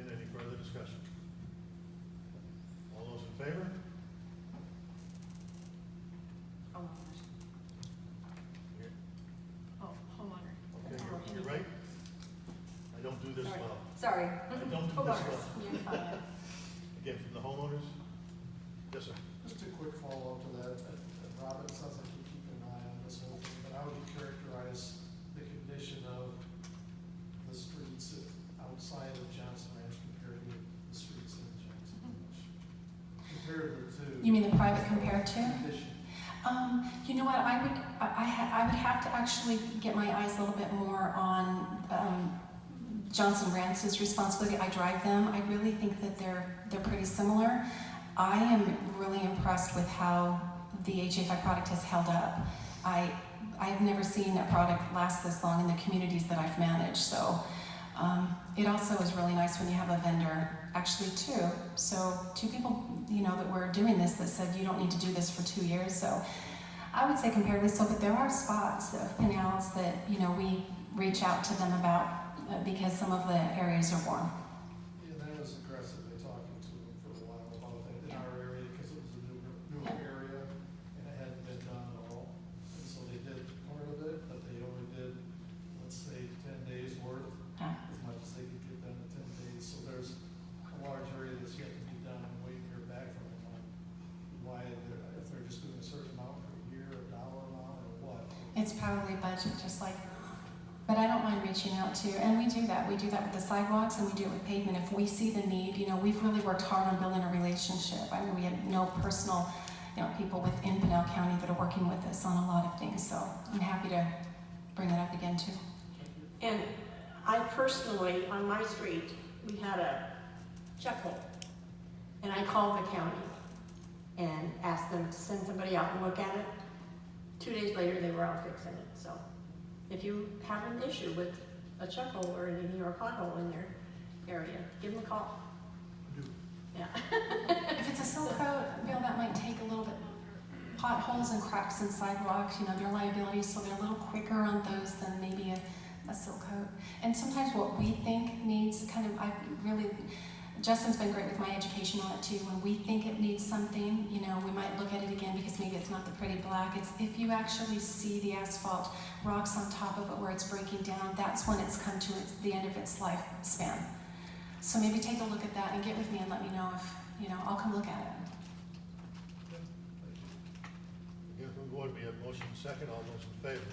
In any further discussion? All those in favor? Oh, Oh, homeowner. Okay, you're right. I don't do this well. sorry. I don't do this well. You're fine. Again, from the homeowners? Yes, sir. Just a quick follow-up to that, and Robin, it sounds like you keep an eye on this whole thing, but how would you characterize the condition of the streets outside of Johnson Ranch compared to the streets in Johnson Ranch? Compared to the two. You mean the private compared to? Condition. You know what, I would have to actually get my eyes a little bit more on Johnson Ranch's responsibility. I drive them. I really think that they're pretty similar. I am really impressed with how the HA5 product has held up. I've never seen a product last this long in the communities that I've managed. So it also is really nice when you have a vendor, actually two. So two people, that were doing this that said you don't need to do this for 2 years. So I would say comparatively so, but there are spots of canals that, we reach out to them about because some of the areas are warm. Yeah, and I was aggressively talking to them for a while about that in our area, because it was a new area, and it hadn't been done at all. And so they did part of it, but they only did, let's say, 10 days worth, as much as they could get done in 10 days. So there's a large area that's yet to be done, and waiting to hear back from them on why, if they're just doing a certain amount per year, a dollar amount, or what. It's probably budget, just like, but I don't mind reaching out to, and we do that. We do that with the sidewalks, and we do it with pavement. If we see the need, we've really worked hard on building a relationship. I mean, we have no personal, people within Pinell County that are working with us on a lot of things. So I'm happy to bring it up again too. And I personally, on my street, we had a check hole. And I called the county and asked them to send somebody out and look at it. 2 days later, they were out fixing it. So if you have an issue with a check hole or anything, or a pothole in your area, give them a call. Yeah. If it's a sill coat, Bill, that might take a little bit. Potholes and cracks in sidewalks, they're liabilities, so they're a little quicker on those than maybe a sill coat. And sometimes what we think needs Justin's been great with my education on it too. When we think it needs something, we might look at it again because maybe it's not the pretty black. It's if you actually see the asphalt rocks on top of it where it's breaking down, that's when it's come to the end of its lifespan. So maybe take a look at that and get with me and let me know if, I'll come look at it. Again, from the board, we have motion second. All those in favor?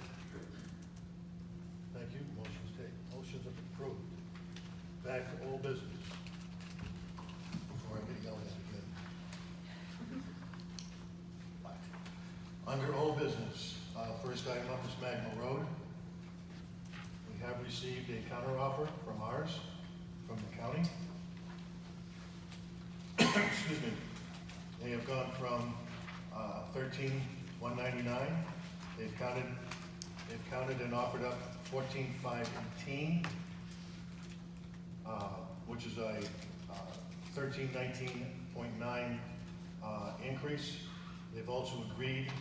Thank you. Motion's taken. Motions are approved. Back to old business. Before I get yelled at again. Under old business, first item up is Magna Road. We have received a counteroffer from the county. Excuse me. They have gone from $13,199. They've counted and offered up $14,518, which is a 1319.9 increase. They've also agreed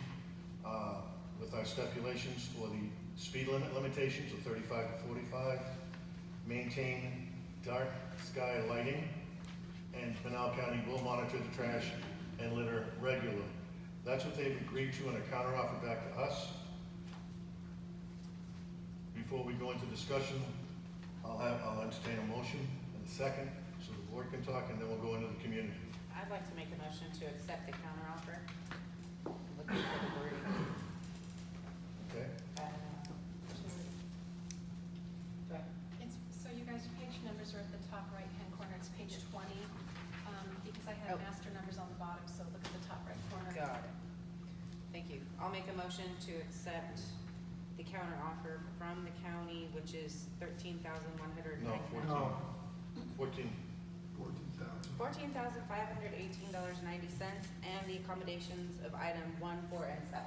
with our stipulations for the speed limit limitations of 35 to 45, maintain dark sky lighting, and Pinell County will monitor the trash and litter regularly. That's what they've agreed to in a counteroffer back to us. Before we go into discussion, I'll entertain a motion in a second so the board can talk, and then we'll go into the community. I'd like to make a motion to accept the counteroffer. Looking for the wording. Okay? So you guys, page numbers are at the top right-hand corner. It's page 20, because I have master numbers on the bottom, so look at the top right corner. Got it. Thank you. I'll make a motion to accept the counteroffer from the county, which is $13,199. No, 14. $14,518.90, and the accommodations of item 1, 4, and 7.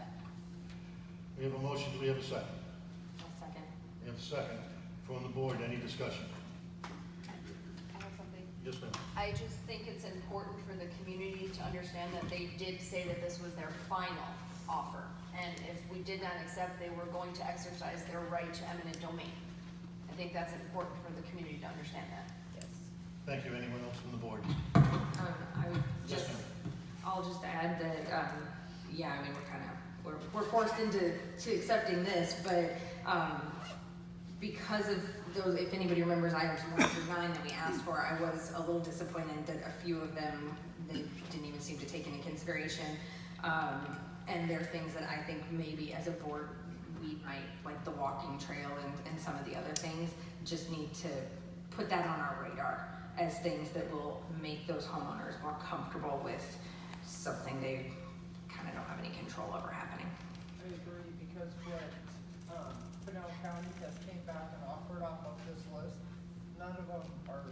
We have a motion. Do we have a second? I'll second. We have a second. From the board, any discussion? I have something. Yes, ma'am. I just think it's important for the community to understand that they did say that this was their final offer. And if we did not accept, they were going to exercise their right to eminent domain. I think that's important for the community to understand that. Yes. Thank you. Anyone else from the board? I would Yes, ma'am. I'll just add that, we're forced into accepting this, but, because of those, if anybody remembers items 1 through 9 that we asked for, I was a little disappointed that a few of them, they didn't even seem to take into consideration. And there are things that I think maybe as a board, we might, like the walking trail and some of the other things, just need to put that on our radar as things that will make those homeowners more comfortable with something they kind of don't have any control over happening. I agree, because what, Pinell County has came back and offered off of this list, none of them are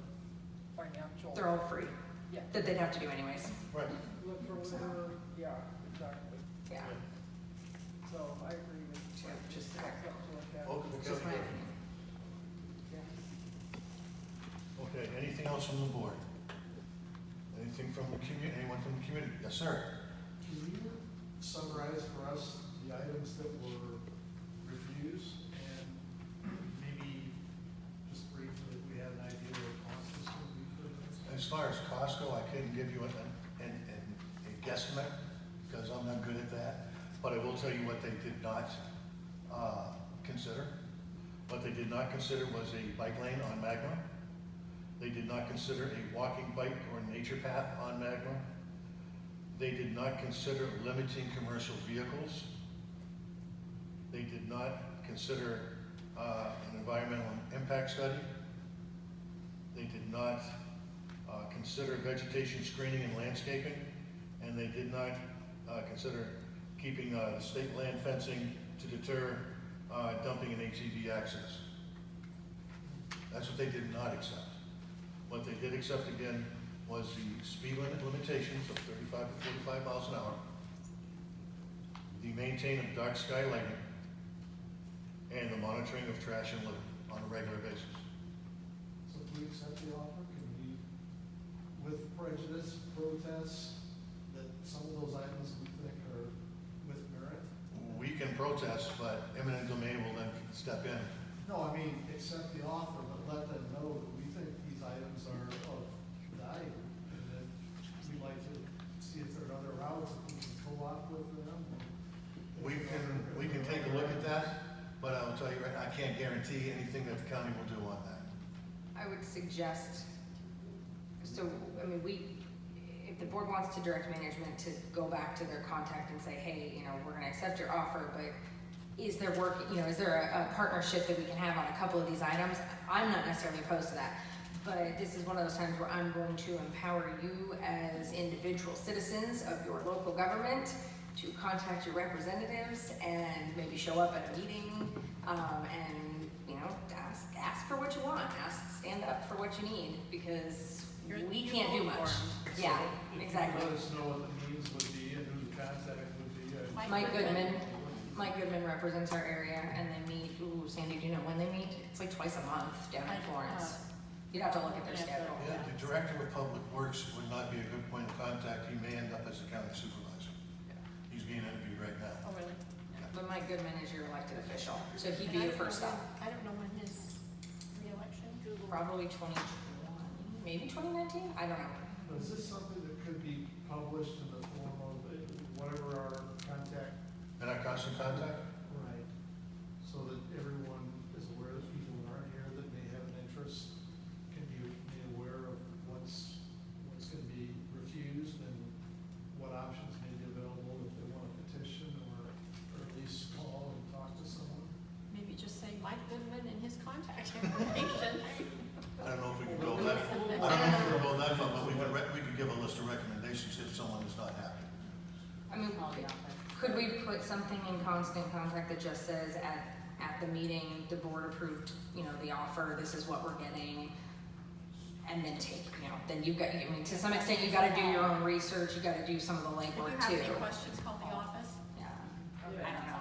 financial. They're all free, Yeah. that they'd have to do anyways. Right. Look for litter, yeah, exactly. Yeah. So I agree with you. Yeah, just- That's something to look at. Okay, Just my opinion. Okay, anything else from the board? Anything from the community, anyone from the community? Yes, sir. Can you summarize for us the items that were refused and maybe just briefly, if we had an idea what the cost is going to be for this? As far as cost go, I couldn't give you a guesstimate because I'm not good at that. But I will tell you what they did not consider. What they did not consider was a bike lane on Magma. They did not consider a walking bike or nature path on Magma. They did not consider limiting commercial vehicles. They did not consider an environmental impact study. They did not consider vegetation screening and landscaping. And they did not consider keeping the state land fencing to deter dumping and HEV access. That's what they did not accept. What they did accept again was the speed limit limitations of 35 to 45 miles an hour, the maintaining of dark sky lighting, and the monitoring of trash and litter on a regular basis. So if we accept the offer, can we, with prejudice, protest that some of those items we think are with merit? We can protest, but eminent domain will then step in. No, I mean, accept the offer, but let them know that we think these items are of value, and that we'd like to see if there are other routes that we can co-op with them. We can take a look at that, but I will tell you, I can't guarantee anything that the county will do on that. I would suggest, so, I mean, if the board wants to direct management to go back to their contact and say, hey, you know, we're gonna accept your offer, but is there is there a partnership that we can have on a couple of these items? I'm not necessarily opposed to that, but this is one of those times where I'm going to empower you as individual citizens of your local government to contact your representatives and maybe show up at a meeting, and, you know, ask for what you want, stand up for what you need, because we can't do much. Yeah, exactly. Let us know what the means would be and who the contact would be. Mike Goodman represents our area, and they meet, Sandy, do you know when they meet? It's like twice a month down in Florence. You'd have to look at their schedule. Yeah, the director of public works would not be a good point of contact. He may end up as a county supervisor. He's being interviewed right now. Oh, really? But Mike Goodman is your elected official, so he'd be your first stop. I don't know when his reelection. Probably 2020, maybe 2019, I don't know. But is this something that could be published in the form of whatever our contact? And our constant contact? Right. So that everyone is aware that people who aren't here that may have an interest can be made aware of what's going to be refused and what options may be available if they want to petition or at least call and talk to someone. Maybe just say Mike Goodman and his contact information. I don't know if we can go that far. I don't know if we can go that far, but we could give a list of recommendations if someone is not happy. I mean, could we put something in constant contact that just says at the meeting, the board approved, you know, the offer, this is what we're getting, and then then you've got, I mean, to some extent, you gotta do your own research, you gotta do some of the If you legwork have too. any questions, call the office. Yeah, I don't know.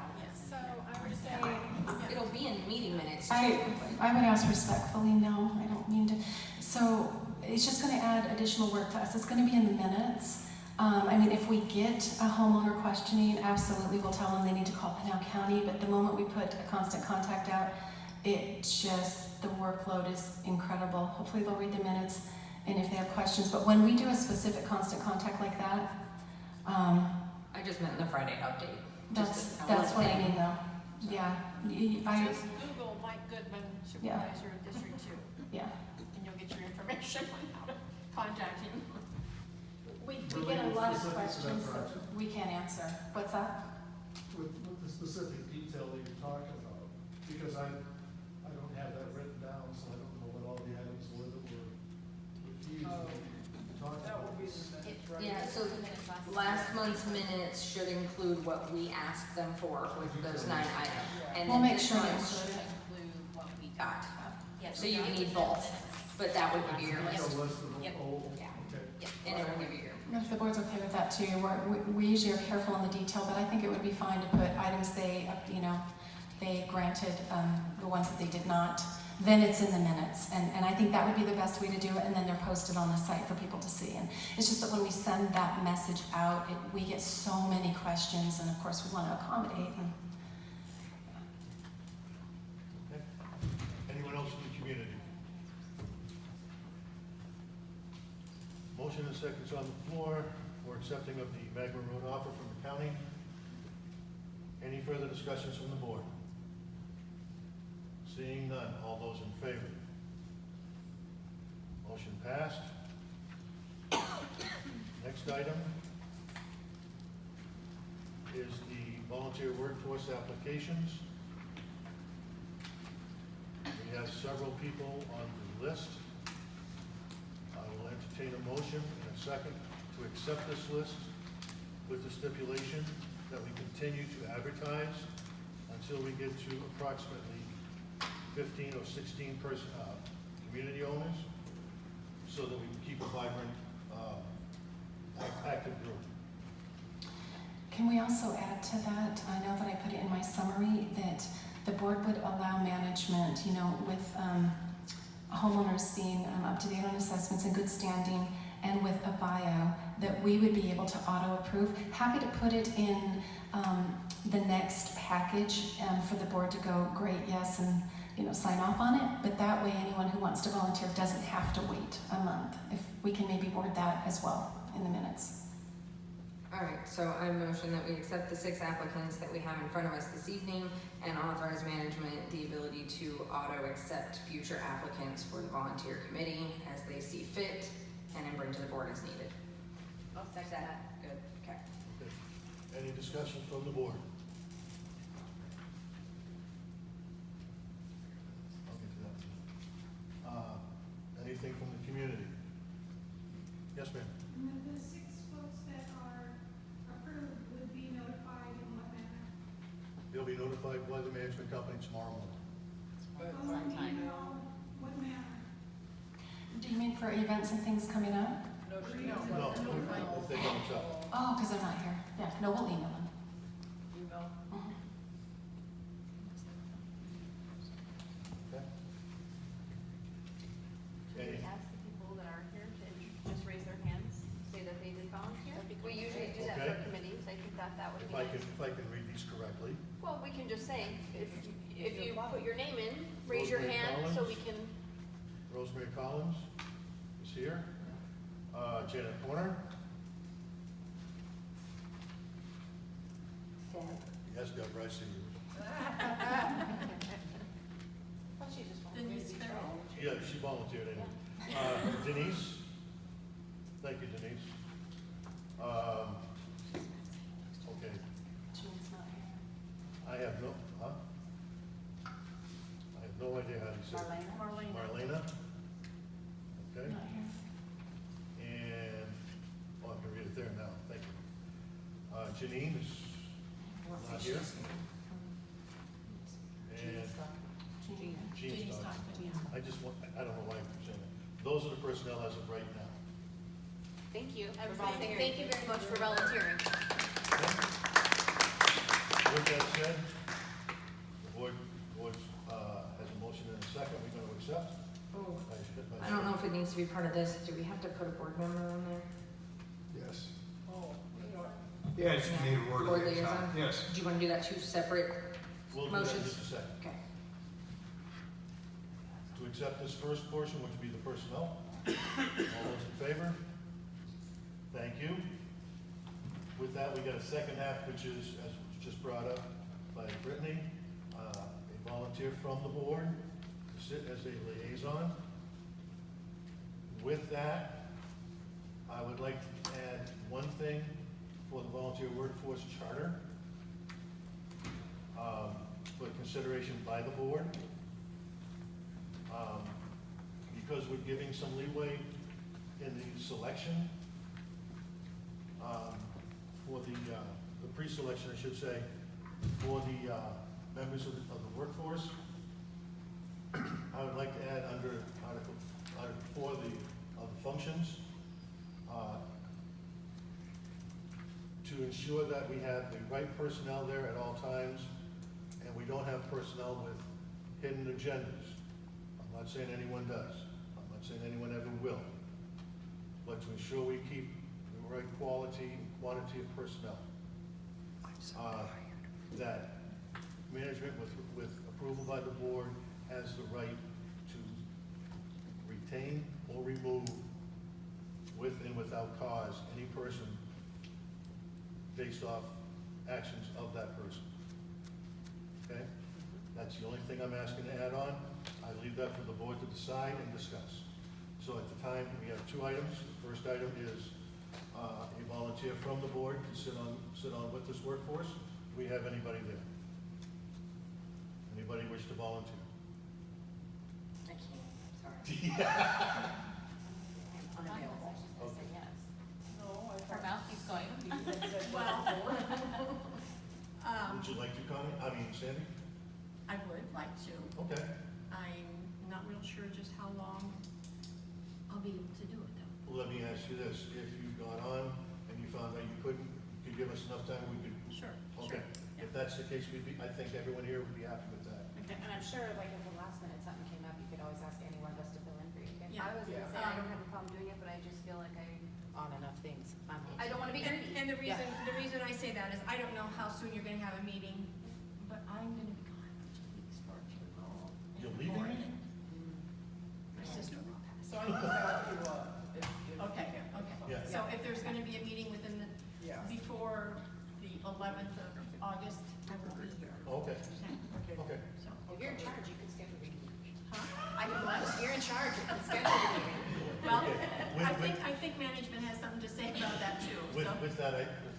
So I would say, It'll be in meeting minutes too. I would ask respectfully, no, I don't mean to. So it's just gonna add additional work to us. It's gonna be in the minutes. I mean, if we get a homeowner questioning, absolutely, we'll tell them they need to call Pinell County, but the moment we put a constant contact out, the workload is incredible. Hopefully they'll read the minutes, and if they have questions, but when we do a specific constant contact like that, I just meant the Friday update. That's what I mean though. Yeah, Just Google Mike Goodman, supervisor of District 2. Yeah. And you'll get your information on how to contact him. we get a lot lot of specifics of that questions that project? we can't answer. What's that? With the specific detail that you're talking about, because I don't have that written down, so I don't know what all the items were that were refused. Oh, Talked that about. will be the minutes, right? Yeah, so last month's minutes should include what we asked them for with those 9 items. And We'll then make this sure they month include it. Include what we got. Yes, So you we need got both, but that would give you your Make list, a list of, Yep. oh, Yeah. okay. and it will give you your. If the board's okay with that too, we usually are careful in the detail, but I think it would be fine to put items they granted, the ones that they did not, then it's in the minutes. And I think that would be the best way to do it, and then they're posted on the site for people to see. And it's just that when we send that message out, we get so many questions, and of course we want to accommodate. And Okay. Anyone else in the community? Motion and seconds on the floor for accepting of the Magma Road offer from the county. Any further discussions from the board? Seeing none, all those in favor? Motion passed. Next item is the volunteer workforce applications. We have several people on the list. I will entertain a motion in a second to accept this list with the stipulation that we continue to advertise until we get to approximately 15 or 16 community owners, so that we can keep a vibrant, active group. can we also add to that, I know that I put it in my summary, that the board would allow management, with homeowners being up to date on assessments in good standing and with a bio, that we would be able to auto-approve. Happy to put it in the next package for the board to go, great, yes, and sign off on it. But that way, anyone who wants to volunteer doesn't have to wait a month. If we can maybe word that as well in the minutes. All right, so I motion that we accept the 6 applicants that we have in front of us this evening and authorize management the ability to auto-accept future applicants for the volunteer committee as they see fit and then bring to the board as needed. I'll second that. Good, okay. Okay. Any discussion from the board? I'll get to that. Anything from the community? Yes, ma'am. The 6 folks that are approved would be notified in what manner? They'll be notified by the management company tomorrow morning. But Phone, email, what manner? Do you mean for events and things coming up? no, she knows. No, if they don't accept. Oh, because they're not here. Yeah, no, we'll email them. Email. Mhm. Okay. Should we Any- ask the people that aren't here to just raise their hands, say that they did volunteer? We usually do that Okay. for committees, I think that would If be I nice. can read these correctly. Well, we can just say, if you put your name in, raise your Rosemary hand so we Collins. can, Rosemary Collins is here. Janet Horner. Yes, Deborah, I see you. she just wants Denise to be Farrell. Yeah, she volunteered anyway. Denise. Thank you, Denise. Okay, Jean's not here. I have no idea how to say it. Marlena. Marlena. Okay, Not here. and, I can read it there now, thank you. Janine is not here. And Jean's not. I don't know why I'm saying that. Those are the personnel as of right now. Thank you. For Everybody, volunteering. thank you very much for volunteering. With that said, the board has a motion and a second, we're going to accept. Oh, I don't know if it needs to be part of this. Do we have to put a board member on there? Yes. Oh, Yes, you need a word Board liaison. liaison? Yes. Do you want to do that 2 separate We'll do that in motions? just a second. Okay. To accept this first portion, which would be the personnel. All those in favor? Thank you. With that, we got a second half, which is, as was just brought up by Brittany, a volunteer from the board to sit as a liaison. With that, I would like to add one thing for the volunteer workforce charter, for consideration by the board. Because we're giving some leeway in the selection, for the pre-selection, I should say, for the members of the workforce. I would like to add under Article 4 of the functions, to ensure that we have the right personnel there at all times, and we don't have personnel with hidden agendas. I'm not saying anyone does. I'm not saying anyone ever will. But to ensure we keep the right quality and quantity of personnel. That management with approval by the board has the right to retain or remove with and without cause any person based off actions of that person. Okay? That's the only thing I'm asking to add on. I leave that for the board to decide and discuss. So at the time, we have two items. The first item is a volunteer from the board to sit on with this workforce. Do we have anybody there? Anybody wish to volunteer? I can't, sorry. I'm unavailable. I say yes. No, I Her mouth keeps going. Well, Would you like to comment? I mean, Sandy? I would like to. Okay. I'm not real sure just how long I'll be able to do it though. Well, let me ask you this. If you got on and you found that you couldn't, could give us enough time, we could. Sure, Okay. sure. If that's the case, I think everyone here would be happy with that. And I'm sure, like, if the last minute something came up, you could always ask any one of us to fill in for you. Yeah. I was gonna say, I don't have a problem doing it, but I just feel like On enough things. I don't wanna be greedy. And the reason I say that is I don't know how soon you're gonna have a meeting, but I'm gonna be gone for 2 weeks for a funeral. in You're leaving me? Oregon. My sister-in-law passed. So I can back you up. Okay, Yeah. so if there's gonna be a meeting within Yeah. before the 11th of August, I will be here. Okay. Okay. Okay. So, If you're in charge, you can schedule the meeting. huh? I can what? You're in charge, you can schedule the meeting. Well, Okay. I think management has something to say about that too, With so.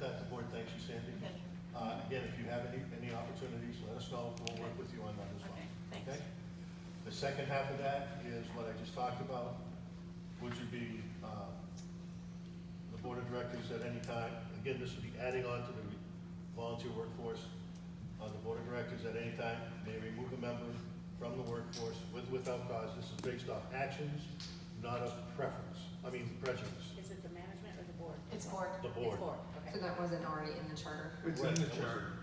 that, the board thanks you, Sandy. Okay. Again, if you have any opportunities, let us know. We'll work with you on that as well. Okay, thanks. Okay? The second half of that is what I just talked about, which would be the board of directors at any time. Again, this would be adding on to the volunteer workforce. The board of directors at any time may remove a member from the workforce with without cause. This is based off actions, not of preference. I mean prejudice. Is it the management or the board? It's board. The board. It's board, So okay. that wasn't already in the charter. It's in the charter.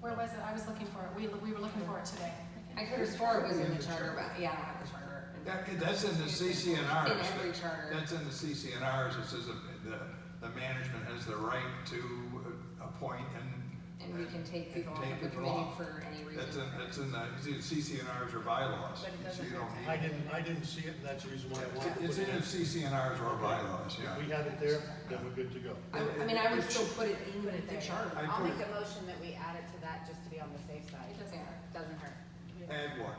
Where was it? I was looking for it. We were looking for it today. I could have swore it was in the charter, but yeah, I don't have the charter. That's in the CCNRs. In every charter. That's in the CCNRs. It says that the management has the right to appoint And we can take people off take of the people committee off. for any reason. That's in the, it's either CCNRs or bylaws. But it So doesn't you don't have need- I didn't see it, and that's the reason why I wanted to It's put it in in. the CCNRs or bylaws, yeah. If we have it there, then we're good to go. I mean, I would still put it in the charter. I I'll put make it- a motion that we add it to that just to be on the safe side. It doesn't hurt. Doesn't hurt. Add what?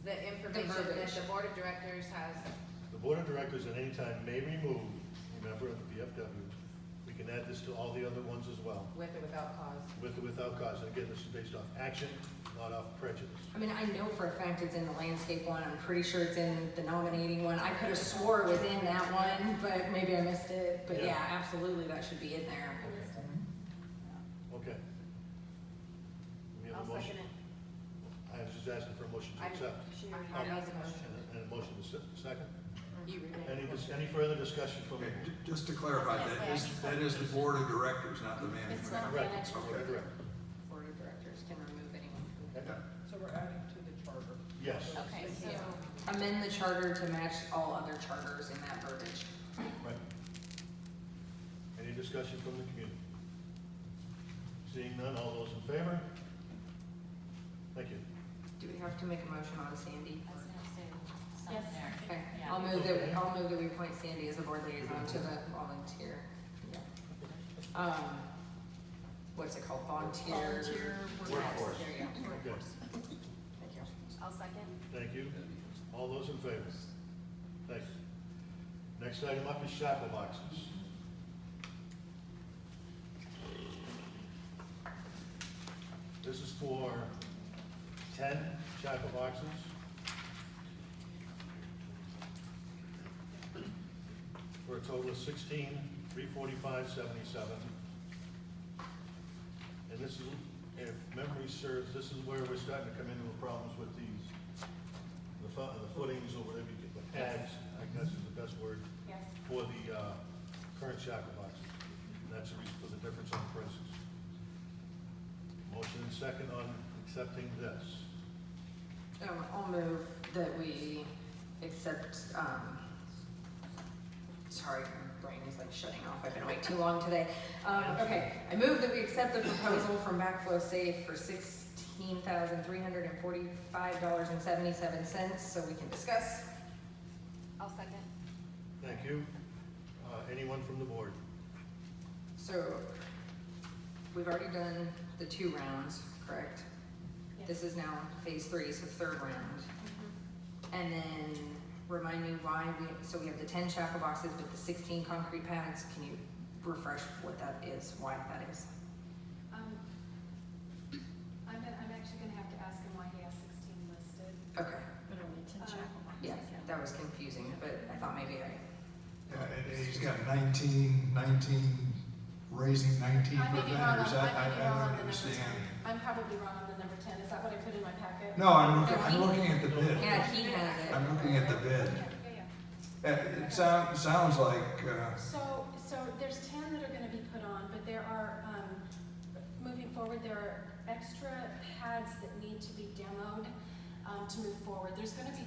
The information that verbiage. the board of directors has, The board of directors at any time may remove a member of the VFW. We can add this to all the other ones as well, with or without cause. with or without cause. And again, this is based off action, not off prejudice. I mean, I know for a fact it's in the landscape one. I'm pretty sure it's in the nominating one. I could have swore it was in that one, but maybe I missed it. But Yeah. yeah, absolutely, that should be in there. Okay. We have I'll a motion. second it. I was just asking for a motion to accept. I made the motion. And a motion to second. You read it. Any further discussion from Okay, the? just to clarify, that is the board of directors, not the management. It's not Correct. management. Board of directors. Board of directors can remove anyone from the Okay. So we're adding to the charter. Yes. Okay, so amend the charter to match all other charters in that verbiage. Right. Any discussion from the community? Seeing none, all those in favor? Thank you. Do we have to make a motion on Sandy? I was gonna say something Yes. there. Okay, Yeah. I'll move that we appoint Sandy as a board liaison to the volunteer. Yeah. What's it called? Volunteer. Volunteer Workforce. There you go. Okay. Thank you. I'll second. Thank you. All those in favor? Thanks. Next item up is shackle boxes. This is for 10 Jrca boxes. For a total of $16,345.77. And this is, if memory serves, this is where we're starting to come into the problems with these, the footings or whatever you get, the pads, I guess is the best word, Yes. for the current Jrca boxes. That's the reason for the difference on prices. Motion and second on accepting this. I'll move that we accept, sorry, my brain is like shutting off, I've been awake too long today. Okay, I move that we accept the proposal from Backflow Safe for $16,345.77, so we can discuss. I'll second. Thank you. Anyone from the board? So, we've already done the 2 rounds, correct? Yes. This is now phase 3, so 3rd round. Mhm. And then remind me why so we have the 10 Jrca boxes with the 16 concrete pads. Can you refresh what that is, why that is? I'm actually gonna have to ask him why he has 16 listed. Okay, But only 10 Jrca boxes. yeah, that was confusing, but I thought maybe I, Yeah, and he's got 19, raising 19 I may be wrong on, preventers. I may be I wrong don't on the number understand. 10. I'm probably wrong on the number 10. Is that what I put in my packet? No, I'm looking at the bid. yeah, he has it. I'm looking at the bid. Yeah. It sounds like, So there's 10 that are gonna be put on, but there are, moving forward, there are extra pads that need to be demoed, to move forward. There's gonna be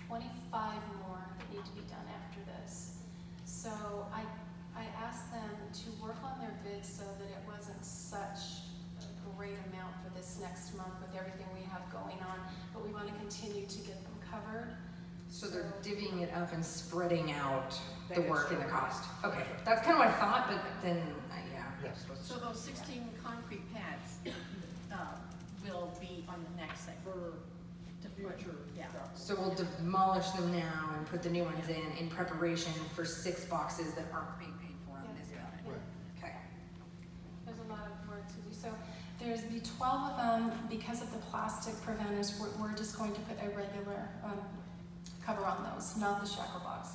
25 more that need to be done after this. So I asked them to work on their bids so that it wasn't such a great amount for this next month with everything we have going on, but we wanna continue to get them covered. So they're divvying it up and spreading out the work and the cost. Okay, that's kind of what I thought, but then, yeah. Yes. So those 16 concrete pads, will be on the next site to put, yeah. So we'll demolish them now and put the new ones in preparation for 6 boxes that aren't being paid for on this bill. Right. Okay. There's a lot of work to do. So there's the 12 of them, because of the plastic preventers, we're just going to put a regular cover on those, not the Jrca box.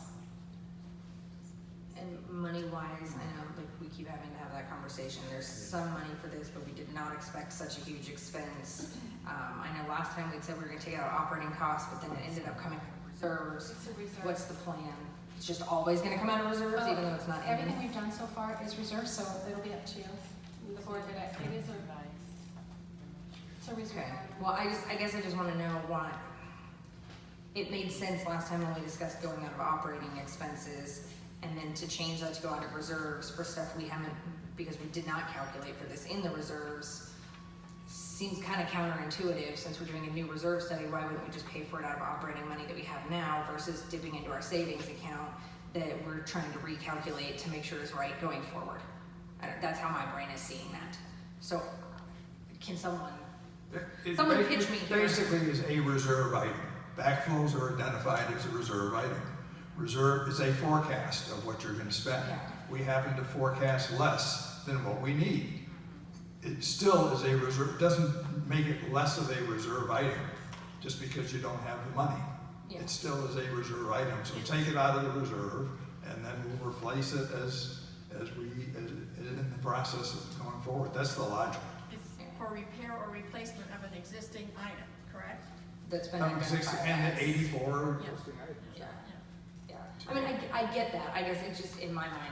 And money-wise, I know like we keep having to have that conversation. There's some money for this, but we did not expect such a huge expense. I know last time we said we were gonna take it out of operating costs, but then it ended up coming from reserves. It's a reserve. What's the plan? It's just always gonna come out of reserves, even though it's not in? Everything we've done so far is reserved, so it'll be up to you. The board, but it is a, it's a reserve. Okay, well, I guess I just wanna know why. It made sense last time when we discussed going out of operating expenses, and then to change that to go out of reserves for stuff we haven't, because we did not calculate for this in the reserves, seems kind of counterintuitive. Since we're doing a new reserve study, why wouldn't we just pay for it out of operating money that we have now versus dipping into our savings account that we're trying to recalculate to make sure is right going forward? That's how my brain is seeing that. So, can someone pitch me here? Basically is a reserve item. Backflows are identified as a reserve item. Reserve is a forecast of what you're gonna spend. Yeah. We happen to forecast less than what we need. It still is a reserve, it doesn't make it less of a reserve item just because you don't have the money. Yeah. It still is a reserve item, so take it out of the reserve and then we'll replace it as in the process of going forward. That's the logic. It's for repair or replacement of an existing item, correct? That's been And identified the as. 84. Yeah. Yeah, yeah. I mean, I get that. I guess it's just, in my mind,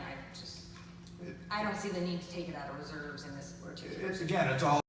I don't see the need to take it out of reserves in this particular. Again, it's all